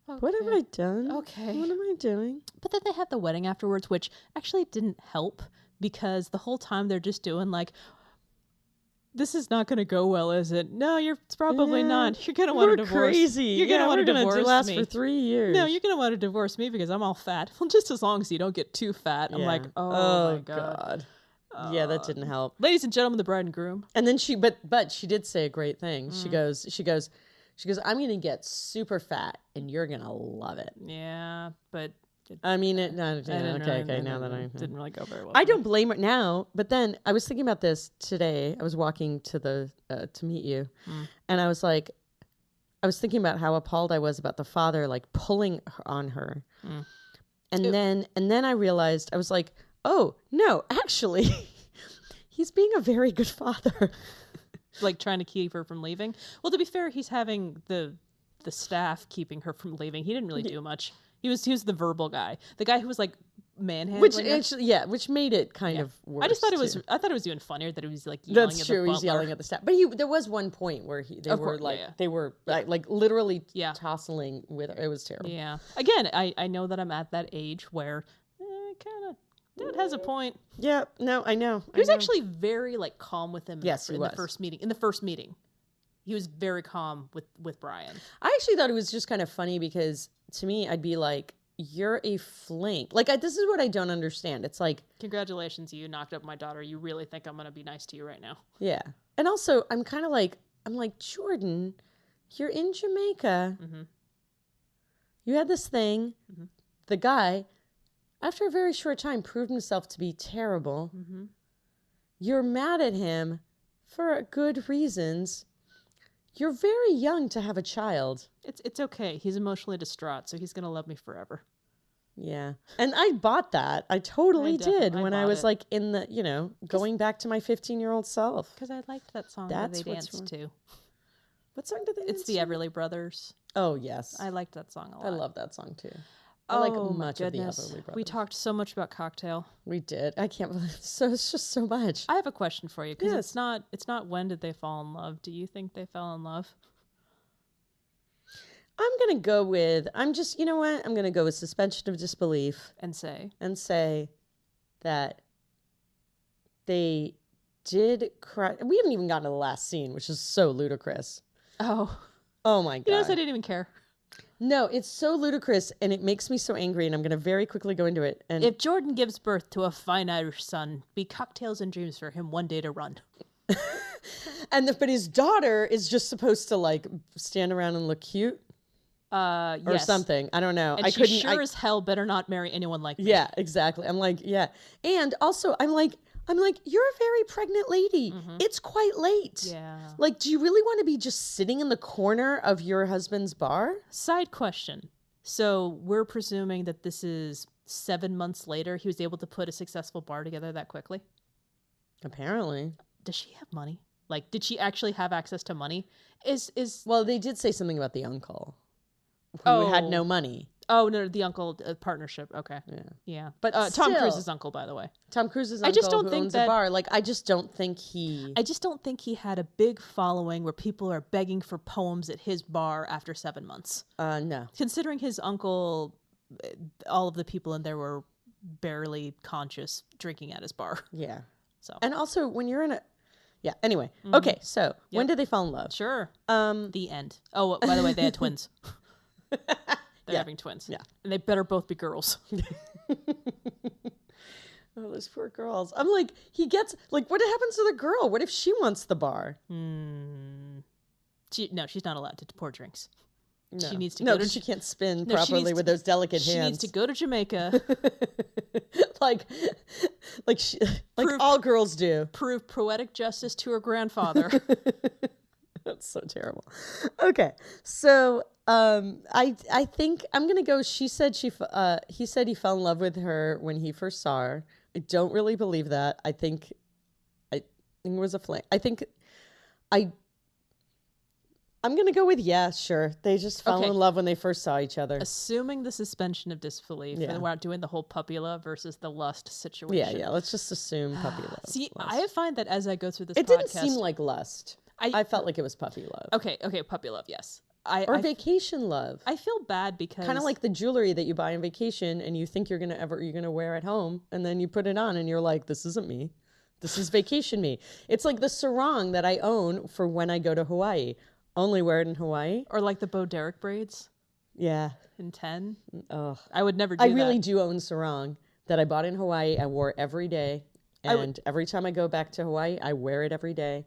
okay. What have I done? Okay. What am I doing? But then they have the wedding afterwards, which actually didn't help because the whole time they're just doing like, this is not going to go well, is it? No, it's probably not. You're going to want a divorce. Crazy. You're going to want to divorce me. Last for 3 years. No, you're going to want to divorce me because I'm all fat. Well, just as long as you don't get too fat. I'm like, oh my God. Yeah, that didn't help. Ladies and gentlemen, the bride and groom. And then but she did say a great thing. She goes, I'm going to get super fat and you're going to love it. Yeah, but I mean, now that I didn't really go very well. I don't blame her now, but then I was thinking about this today. I was walking to to meet you, and I was thinking about how appalled I was about the father like pulling on her, and then I realized I was like, oh no, actually, he's being a very good father, like trying to keep her from leaving. Well, to be fair, he's having the staff keeping her from leaving. He didn't really do much. He was the verbal guy, the guy who was like manhandling. Which made it kind of worse. I just thought it was. I thought it was even funnier that he was like yelling That's at true. the butler. He's yelling at the staff, but there was one point where they were literally tossing with her. It was terrible. Yeah. Again, I know that I'm at that age where kind of Dad has a point. Yeah. No, I know. He was actually very like calm with him. Yes, in the first meeting. In the first meeting, he was very calm with Bryan. I actually thought it was just kind of funny because to me, I'd be like, you're a flink. Like, this is what I don't understand. It's like, congratulations, you knocked up my daughter. You really think I'm going to be nice to you right now? Yeah. And also, I'm like, Jordan, you're in Jamaica. Mm-hmm. You had this thing. Mm-hmm. The guy, after a very short time, proved himself to be terrible. Mm-hmm. You're mad at him for good reasons. You're very young to have a child. It's okay. He's emotionally distraught, so he's going to love me forever. Yeah. And I bought that. I totally did when I was like in the, going back to my 15-year-old self. Because I liked that song that they danced to. What song did they dance to? It's the Everly Brothers. Oh, yes. I liked that song a lot. I love that song too. I like much of the Everly Brothers. We talked so much about Cocktail. We did. I can't believe it. So it's just so much. I have a question for you because it's not when did they fall in love. Do you think they fell in love? I'm gonna go with you know what? I'm gonna go with suspension of disbelief and say that they did cry. We haven't even gotten to the last scene, which is so ludicrous. Oh my God! You notice I didn't even care. No, it's so ludicrous, and it makes me so angry, and I'm going to very quickly go into it. And if Jordan gives birth to a fine Irish son, be cocktails and dreams for him one day to run. But his daughter is just supposed to, like, stand around and look cute? Or something. I don't know. And she sure as hell better not marry anyone like me. Yeah, exactly. I'm like, yeah. And also, I'm like, you're a very pregnant lady. Mm-hmm. It's quite late. Yeah. Like, do you really want to be just sitting in the corner of your husband's bar? Side question. So we're presuming that this is 7 months later. He was able to put a successful bar together that quickly? Apparently. Does she have money? Like, did she actually have access to money? Well, they did say something about the uncle who had no money. Oh, no, the uncle partnership. Okay. Yeah. But Tom Cruise's uncle, by the way. Tom Cruise's uncle who owns a bar. Like, I just don't think he had a big following where people are begging for poems at his bar after 7 months. No. Considering his uncle, all of the people in there were barely conscious drinking at his bar. Yeah. So. And also, when you're in a... Yeah, anyway. Mm-hmm. Okay, so, when did they fall in love? Sure. The end. Oh, by the way, they had twins. They're having twins. Yeah. And they better both be girls. Oh, those poor girls. I'm like, what happens to the girl? What if she wants the bar? She's not allowed to pour drinks. No. She needs to she can't spin properly with those delicate hands. She needs to go to Jamaica. like all girls do. Prove poetic justice to her grandfather. That's so terrible. Okay, so I think I'm gonna go. He said he fell in love with her when he first saw her. I don't really believe that. I think it was a fling. I think I'm going to go with sure. They just fell in love when they first saw each other. Assuming the suspension of disbelief, and we're not doing the whole puppy love versus the lust situation. Yeah. Let's just assume puppy love. See, I find that as I go through this it podcast... didn't seem like lust. I felt like it was puppy love. Okay, puppy love, yes. Or vacation love. I feel bad because... Kind of like the jewelry that you buy on vacation and you think you're gonna wear at home, and then you put it on and you're like, this isn't me. This is vacation me. It's like the sarong that I own for when I go to Hawaii. Only wear it in Hawaii. Or like the Bo Derek braids. Yeah. In 10. Ugh. I would never do that. I really do own sarong that I bought in Hawaii. I wore every day. And every time I go back to Hawaii, I wear it every day.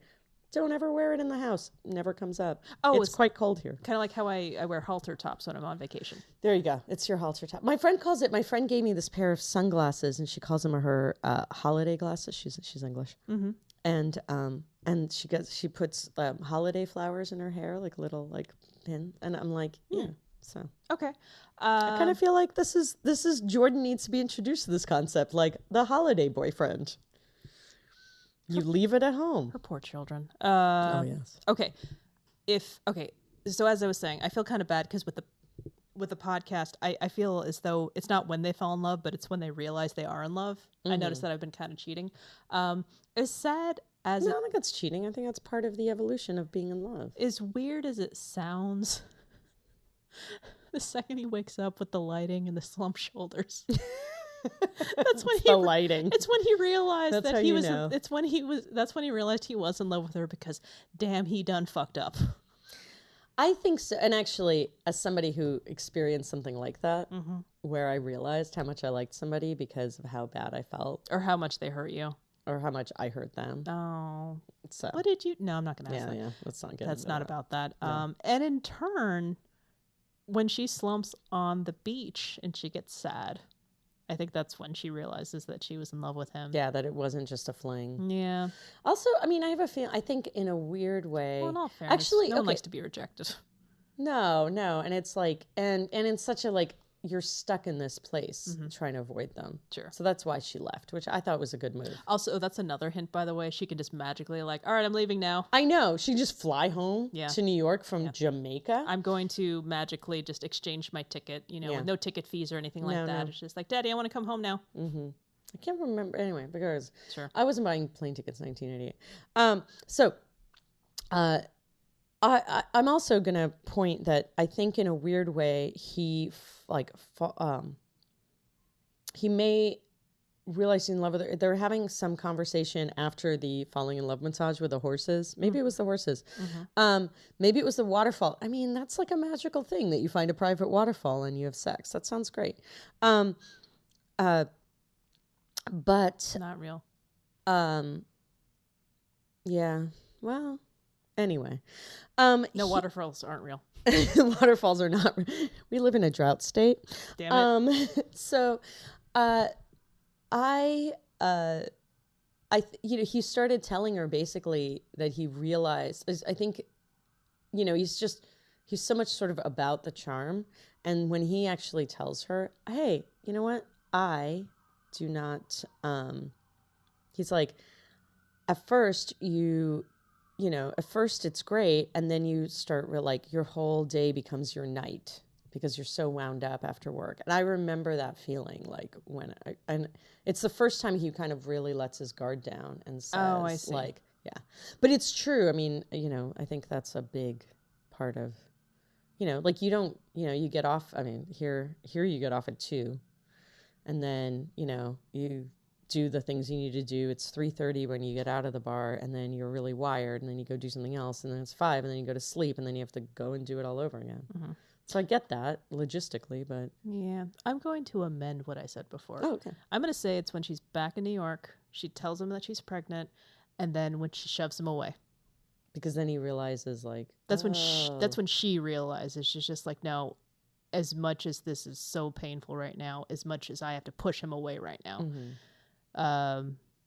Don't ever wear it in the house. Never comes up. Oh, it's quite cold here. Kind of like how I wear halter tops when I'm on vacation. There you go. It's your halter top. My friend gave me this pair of sunglasses, and she calls them her holiday glasses. She's English. Mm-hmm. And she puts holiday flowers in her hair, like little pin. And I'm like, yeah. So okay. I kind of feel like this is Jordan needs to be introduced to this concept, like the holiday boyfriend. You leave it at home. Her poor children. Oh yes. Okay. So as I was saying, I feel kind of bad because with the podcast, I feel as though it's not when they fall in love, but it's when they realize they are in love. Mm-hmm. I noticed that I've been kind of cheating. As sad as I don't think that's cheating. I think that's part of the evolution of being in love. As weird as it sounds, the second he wakes up with the lighting and the slumped shoulders. That's when the lighting. It's when he realized that's that he was. That's when he realized he was in love with her because, damn, he done fucked up. I think so. And actually, as somebody who experienced something like that, mm-hmm. where I realized how much I liked somebody because of how bad I felt, or how much they hurt you, or how much I hurt them. Oh, so what did you? No, I'm not going to ask that. Yeah, let's not get. That's into not that. About that. Yeah. And in turn, when she slumps on the beach and she gets sad. I think that's when she realizes that she was in love with him. Yeah, that it wasn't just a fling. Yeah. Also, I mean, I have a feeling, I think in a weird way. Well, in all fairness, actually, no one likes to be rejected. No. And it's like, and in such a, you're stuck in this place mm-hmm. trying to avoid them. Sure. So that's why she left, which I thought was a good move. Also, that's another hint, by the way. She can just magically all right, I'm leaving now. I know. She just fly home to New York from Jamaica. I'm going to magically just exchange my ticket, with no ticket fees or anything like that. No. It's just like, Daddy, I want to come home now. Mm-hmm. I can't remember. Anyway, because sure. I wasn't buying plane tickets in 1988. I'm also going to point that I think in a weird way, he may realize he's in love with her. They're having some conversation after the falling in love massage with the horses. Maybe it was the horses. Mm-hmm. Maybe it was the waterfall. I mean, that's like a magical thing that you find a private waterfall and you have sex. That sounds great. But not real. Yeah. Well, anyway. No, waterfalls aren't real. Waterfalls are not. We live in a drought state. Damn it. So, he started telling her basically that he realized. I think, he's so much sort of about the charm, and when he actually tells her, "Hey, you know what? I do not." He's like, at first at first it's great, and then you start your whole day becomes your night because you're so wound up after work. And I remember that feeling and it's the first time he kind of really lets his guard down and says, "Oh, I see." Yeah. But it's true. I mean, I think that's a big part of, you don't, you get off. I mean, here you get off at 2, and then you do the things you need to do. It's 3:30 when you get out of the bar, and then you're really wired, and then you go do something else, and then it's 5, and then you go to sleep, and then you have to go and do it all over again. Mm-hmm. So I get that logistically, but yeah, I'm going to amend what I said before. Oh, okay. I'm going to say it's when she's back in New York, she tells him that she's pregnant, and then when she shoves him away, because then he realizes that's when she realizes. She's just like, no, as much as this is so painful right now, as much as I have to push him away right now. Mm-hmm.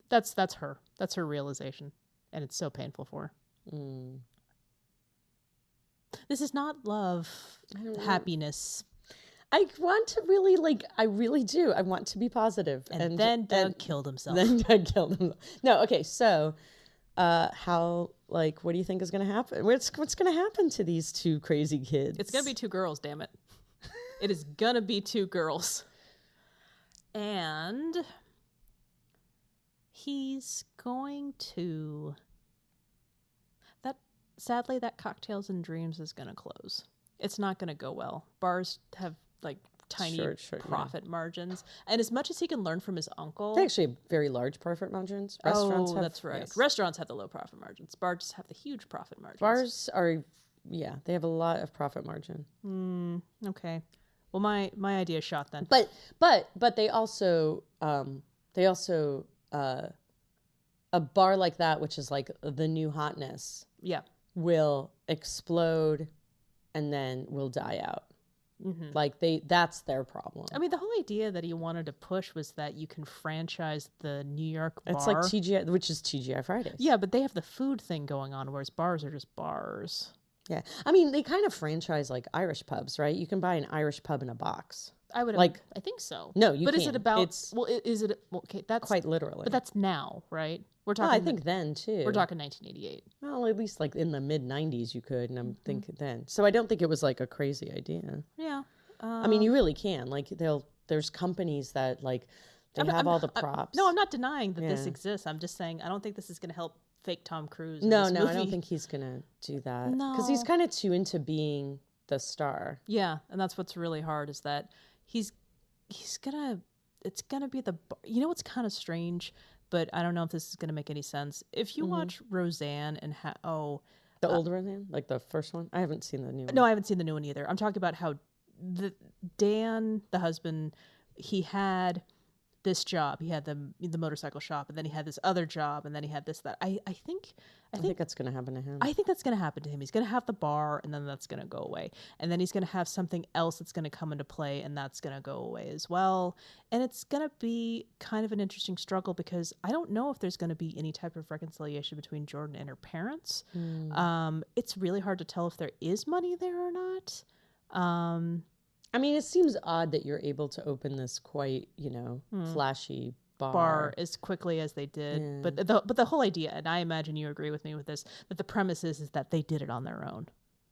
That's her. That's her realization, and it's so painful for her. Mm. This is not love, happiness. I want to really I really do. I want to be positive. And then Doug killed himself. No, okay. So, how, like, what do you think is going to happen? What's going to happen to these two crazy kids? It's going to be two girls, damn it. It is going to be two girls. And he's going to... Sadly, that Cocktails and Dreams is going to close. It's not going to go well. Bars have, like, tiny profit margins. And as much as he can learn from his uncle... They actually have very large profit margins. Restaurants have... that's right. Yes. Restaurants have the low profit margins. Bars have the huge profit margins. Bars are... Yeah, they have a lot of profit margin. Okay. Well, my idea is shot then. But they also a bar like that, which is like the new hotness, will explode and then will die out. Mm-hmm. Like that's their problem. I mean, the whole idea that he wanted to push was that you can franchise the New York bar. It's like TGI, which is TGI Fridays. Yeah, but they have the food thing going on, whereas bars are just bars. Yeah. I mean, they kind of franchise like Irish pubs, right? You can buy an Irish pub in a box. I would like. I think so. No, you. But can't. Is it about? It's, well, is it? Well, okay, that's quite literally. But that's now, right? We're talking. I think then too. We're talking 1988. Well, at least like in the mid 90s, you could, and I'm thinking then. So I don't think it was like a crazy idea. Yeah. I mean, you really can. Like there's companies that like they have all the props. No, I'm not denying that this exists. I'm just saying I don't think this is going to help fake Tom Cruise. No, I don't think he's gonna do that. No, because he's kind of too into being the star. Yeah, and that's what's really hard is that he's gonna. It's gonna be the. You know what's kind of strange, but I don't know if this is gonna make any sense. If you watch Roseanne and the old Roseanne, like the first one, I haven't seen the new one. No, I haven't seen the new one either. I'm talking about how Dan, the husband, he had this job. He had the motorcycle shop, and then he had this other job, and then he had this, that. I think that's going to happen to him. I think that's going to happen to him. He's going to have the bar, and then that's going to go away. And then he's going to have something else that's going to come into play, and that's going to go away as well. And it's going to be kind of an interesting struggle because I don't know if there's going to be any type of reconciliation between Jordan and her parents. It's really hard to tell if there is money there or not. I mean, it seems odd that you're able to open this quite, flashy bar as quickly as they did. Yeah. But the whole idea, and I imagine you agree with me with this, that the premise is that they did it on their own.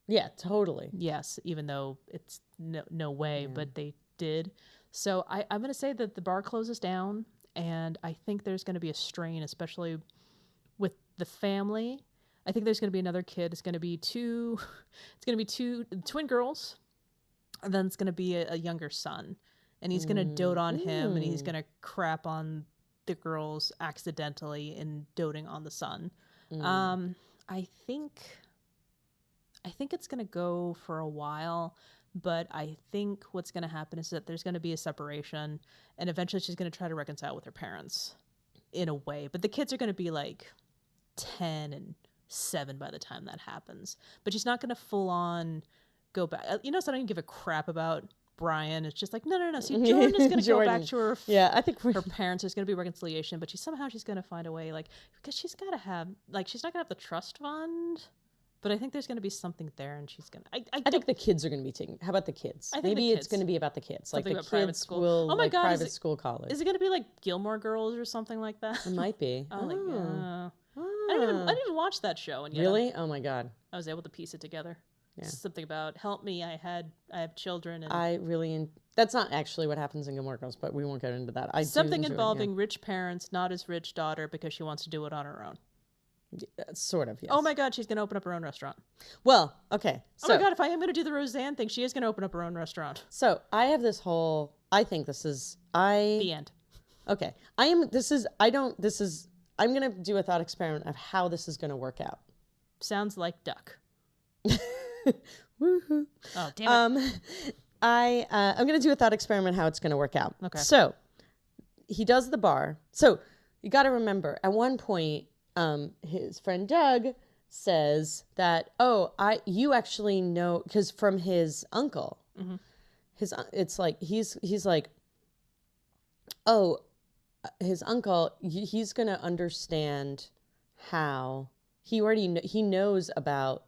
Yeah, totally. Yes, even though it's no way, but they did. So I'm going to say that the bar closes down, and I think there's going to be a strain, especially with the family. I think there's going to be another kid. It's going to be two twin girls. And then it's going to be a younger son. And he's going to dote on him, and he's going to crap on the girls accidentally in doting on the son. I think it's going to go for a while, but I think what's going to happen is that there's going to be a separation, and eventually she's going to try to reconcile with her parents in a way. But the kids are going to be like 10 and 7 by the time that happens. But she's not going to full on go back. So I don't even give a crap about Brian. It's just like, no. See, Jordan is going to go back to her. Yeah, I think her parents. There's going to be reconciliation, but she's going to find a way, like, because she's got to have, like, she's not going to have the trust fund, but I think there's going to be something there, and she's going to. I think the kids are going to be taking. How about the kids? Maybe it's going to be about the kids. Something like the about kids will. Oh my God, private school, college. Is it going to be like Gilmore Girls or something like that? It might be. I didn't even watch that show, and yet really, oh my God, I was able to piece it together. Yeah. Something about help me. I have children, and that's not actually what happens in Gilmore Girls, but we won't get into that. Something involving rich parents, not as rich daughter because she wants to do it on her own. Yeah, sort of, yes. Oh my God, she's going to open up her own restaurant. Well, okay. So, oh my God, if I am going to do the Roseanne thing, she is going to open up her own restaurant. So I have this whole. I think this is the end. Okay, I'm going to do a thought experiment of how this is going to work out. Sounds like Duck. Woohoo! Oh damn it! I'm going to do a thought experiment how it's going to work out. Okay. So he does the bar. So you got to remember, at one point, his friend Doug says that, you actually know, because from his uncle, it's like he's like, his uncle, he's going to understand how he knows about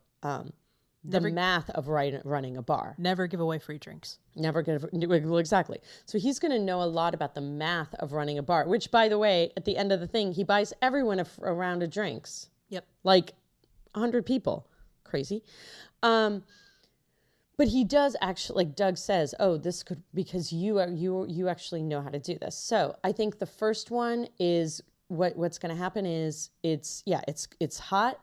the math of running a bar. Never give away free drinks. Exactly. So he's going to know a lot about the math of running a bar, which, by the way, at the end of the thing, he buys everyone a round of drinks. Yep. Like 100 people. Crazy. But he does actually, like Doug says, oh, this could, because you actually know how to do this. So I think the first one is what's going to happen is it's hot.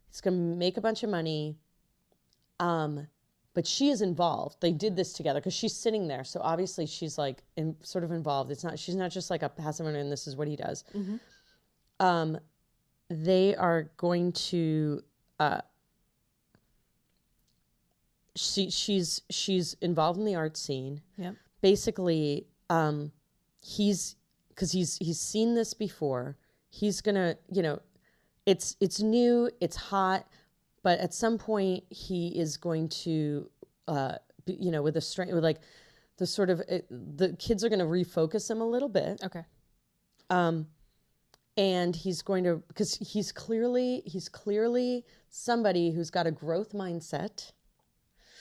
It's going to make a bunch of money. But she is involved. They did this together because she's sitting there. So obviously she's like sort of involved. She's not just like a passive owner and this is what he does. Mm-hmm. They are going to, she's involved in the art scene. Yeah. Basically, he's seen this before. He's gonna, it's new, it's hot, but at some point he is going to, with the strength, with like the sort of the kids are going to refocus him a little bit. Okay. And he's going to, because he's clearly somebody who's got a growth mindset.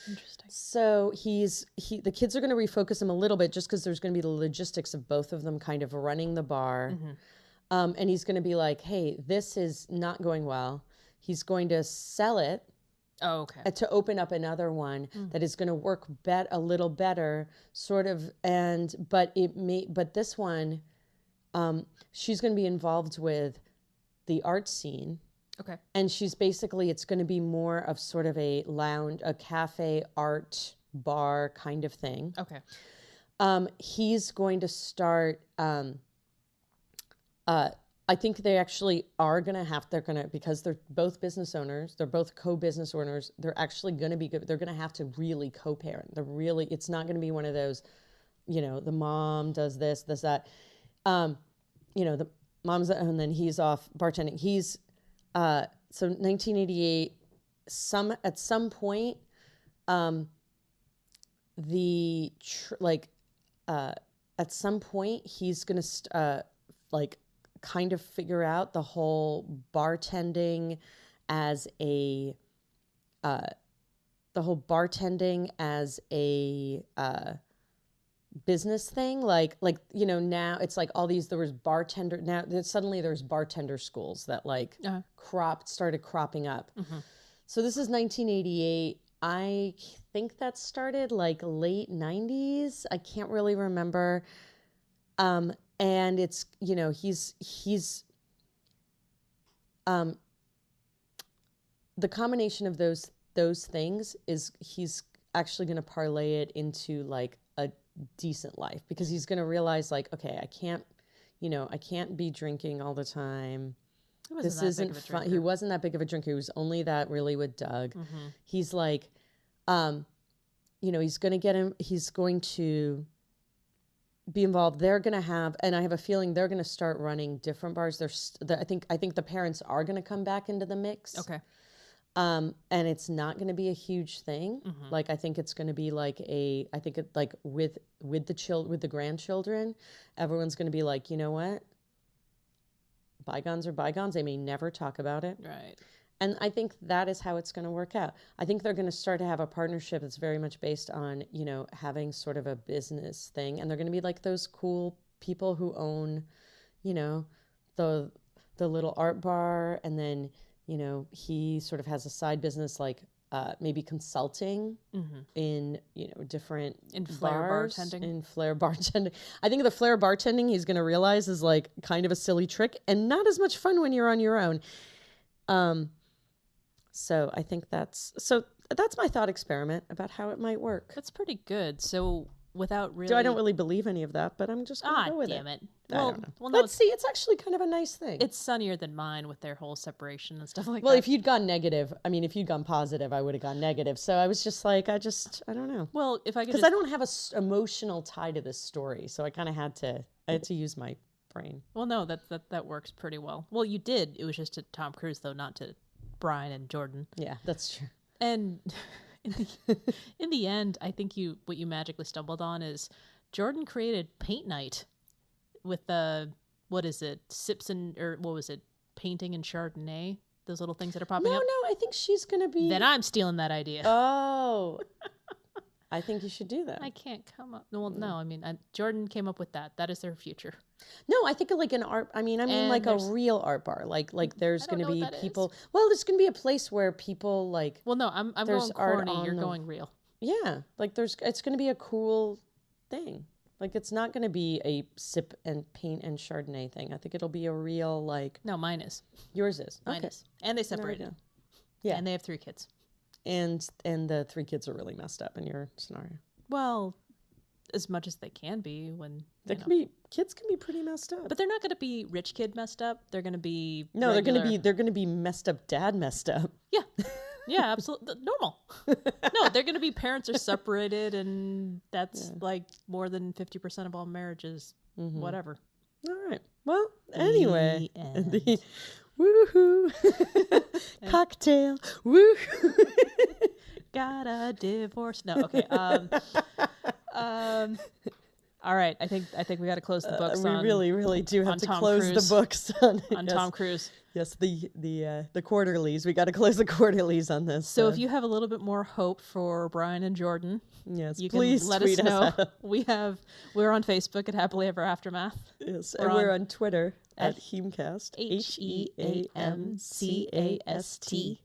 Interesting. So the kids are going to refocus him a little bit just because there's going to be the logistics of both of them kind of running the bar. Mm-hmm. And he's going to be like, hey, this is not going well. He's going to sell it. Oh, okay. To open up another one that is going to work a little better, sort of. But this one, she's going to be involved with the art scene. Okay. And she's basically, it's going to be more of sort of a lounge, a cafe art bar kind of thing. Okay. He's going to start, I think they actually are going to because they're both business owners, they're both co-business owners, they're actually going to be good. They're going to have to really co-parent. It's not going to be one of those, the mom does this, that. The mom's, and then he's off bartending. He's, so 1988, at some point, at some point he's going to, kind of figure out the whole bartending as a business thing, now it's like all these, there was bartender, now suddenly there's bartender schools that started cropping up. Mm-hmm. So this is 1988. I think that started like late 90s. I can't really remember. And it's, he's the combination of those things is he's actually going to parlay it into like a decent life, because he's going to realize like, okay, I can't be drinking all the time. This isn't fun. He wasn't that big of a drinker. He was only that really with Doug. Mm-hmm. He's like, he's going to be involved. They're going to have, and I have a feeling they're going to start running different bars. I think the parents are going to come back into the mix. Okay. And it's not going to be a huge thing. Mm-hmm. Like, I think it's going to be like with the grandchildren, everyone's going to be like, you know what? Bygones are bygones. They may never talk about it. Right. And I think that is how it's going to work out. I think they're going to start to have a partnership that's very much based on, having sort of a business thing. And they're going to be like those cool people who own, the little art bar. And then, he sort of has a side business, like maybe consulting in, different flair bars, bartending. In flair bartending. I think the flair bartending he's going to realize is like kind of a silly trick and not as much fun when you're on your own. So I think that's my thought experiment about how it might work. That's pretty good. So without really, I don't really believe any of that, but I'm just going to go with it. Damn it. Well, no, let's see. It's actually kind of a nice thing. It's sunnier than mine with their whole separation and stuff like that. Well, if you'd gone negative, if you'd gone positive, I would have gone negative. So I was just like, I don't know. Well, if I could, because I don't have a emotional tie to this story, so I kind of had to use my brain. Well, no, that works pretty well. Well, you did. It was just to Tom Cruise, though, not to Bryan and Jordan. Yeah, that's true. And in the end, I think what you magically stumbled on is Jordan created paint night with sips and, or what was it, painting and Chardonnay, those little things that are popping up. No, I think she's gonna be. Then I'm stealing that idea. Oh, I think you should do that. I can't come up. Well, no, Jordan came up with that. That is their future. No, I think like an art. I mean And like a there's- real art bar. Like there's I don't going to know be what that people. is. Well, there's going to be a place where people like. Well, no, I'm There's going art corny. on You're the- going real. Yeah, like it's going to be a cool thing. Like it's not going to be a sip and paint and Chardonnay thing. I think it'll be a real like. No, mine is. Yours is. Mine Okay. is. And they separated. Yeah. And they have 3 kids. And the 3 kids are really messed up in your scenario. Well, as much as they can be when Kids can be pretty messed up. but they're not going to be rich kid messed up. They're going to be No, regular. they're gonna be messed up dad messed up. Yeah, absolutely normal. No, they're going to be parents are separated, and that's like more than 50% of all marriages. Mm-hmm. Whatever. All right. Well, anyway, The end. the woohoo cocktail woohoo. Got a divorce. No, okay. All right. I think we got to close the books. We on really do have to Tom close Cruise. the books on on Tom Cruise. Yes, the quarterlies. We got to close the quarterlies on this. So if you have a little bit more hope for Brian and Jordan, yes, you please can let tweet us know. out. We're on Facebook at Happily Ever Aftermath. Yes, We're and we're on on Twitter at HEAMCast. HEAMCAST.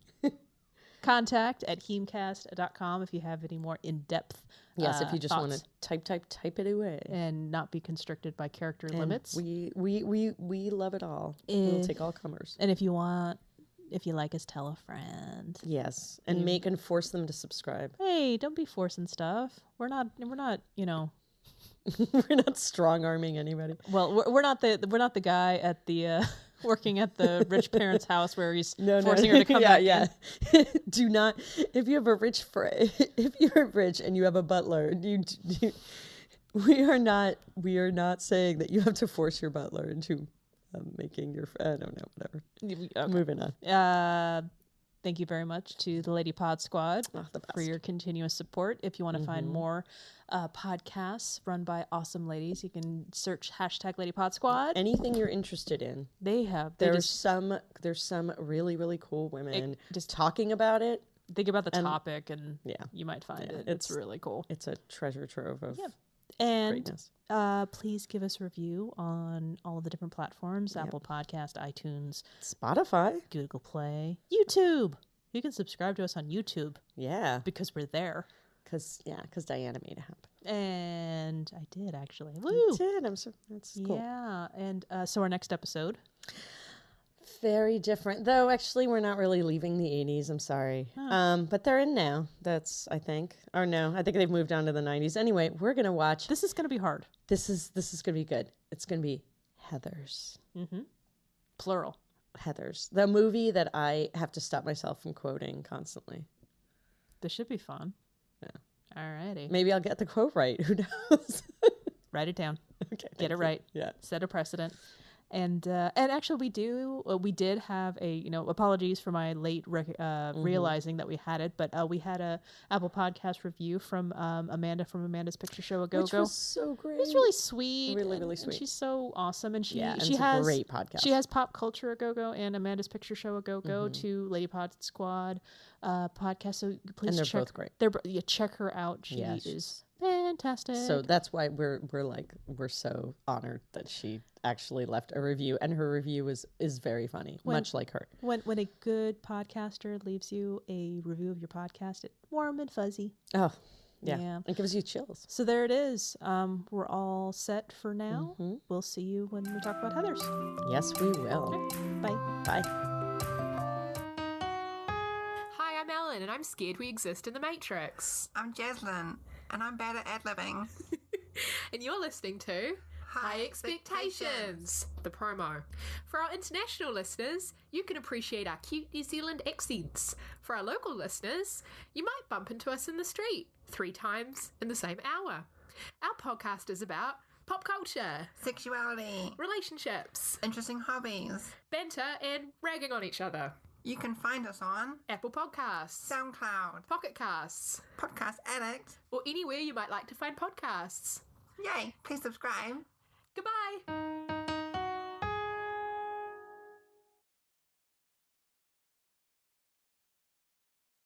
Contact at HEAMCast.com if you have any more in-depth Yes, if you just want thoughts to type it away. and not be constricted by character And limits. We love it all. We'll take all comers. And if you like us, tell a friend. Yes, and make and force them to subscribe. Hey, don't be forcing stuff. We're not, We're not strong arming anybody. well, we're not the guy at the working at the rich parent's house where he's forcing her to come back in. Do not. If you have a rich if you're rich and you have a butler, we are not saying that you have to force your butler into making your. I don't know. Whatever. Okay. Moving on. Thank you very much to the Lady Pod Squad The best. for your continuous support. If you want to find more podcasts run by awesome ladies, you can search #LadyPodSquad. Anything you're interested in. There's some really cool women just talking about it. Think about the topic, and you might find it. It's really cool. It's a treasure trove of And greatness. please give us a review on all of the different platforms: Apple Podcast, iTunes, Spotify. Google Play, YouTube. You can subscribe to us on YouTube Yeah. because we're there. Because Diana made it happen. And I did actually. Woo! You did. That's cool. Yeah. And so our next episode. Very different. Though, actually, we're not really leaving the 80s. I'm sorry. But they're in now. That's, I think. Or no, I think they've moved on to the 90s. Anyway, we're going to watch. This is going to be hard. This is going to be good. It's going to be Heathers. Mm-hmm. Plural. Heathers. The movie that I have to stop myself from quoting constantly. This should be fun. Yeah. Alrighty. Maybe I'll get the quote right. Who knows? Write it down. Okay. Get it right. Yeah. Set a precedent. And actually, we did have a, apologies for my late realizing that we had it, but we had a Apple Podcast review from Amanda from Amanda's Picture Show A Go Go. Which was so great. It was really sweet. Really and sweet. She's so awesome, and she it's has a great podcast. She has Pop Culture A Go Go and Amanda's Picture Show A Go Go, two Lady Pod Squad podcasts. So please they're check. both great. Check her out. She is fantastic. So that's why we're so honored that she actually left a review, and her review is very funny, much like her. When a good podcaster leaves you a review of your podcast, it's warm and fuzzy. Oh, yeah. It gives you chills. So there it is. We're all set for now. We'll see you when we talk about Heathers. Yes, we will. Okay. Bye. Bye. Hi, I'm Ellen, and I'm scared we exist in the Matrix. I'm Jaslyn, and I'm bad at ad-libbing. And you're listening to High Expectations, the promo. For our international listeners, you can appreciate our cute New Zealand accents. For our local listeners, you might bump into us in the street 3 times in the same hour. Our podcast is about pop culture, Sexuality, relationships, interesting hobbies. banter, and ragging on each other. You can find us on Apple Podcasts, SoundCloud, Pocket Casts, Podcast Addict, or anywhere you might like to find podcasts. Yay! Please subscribe. Goodbye!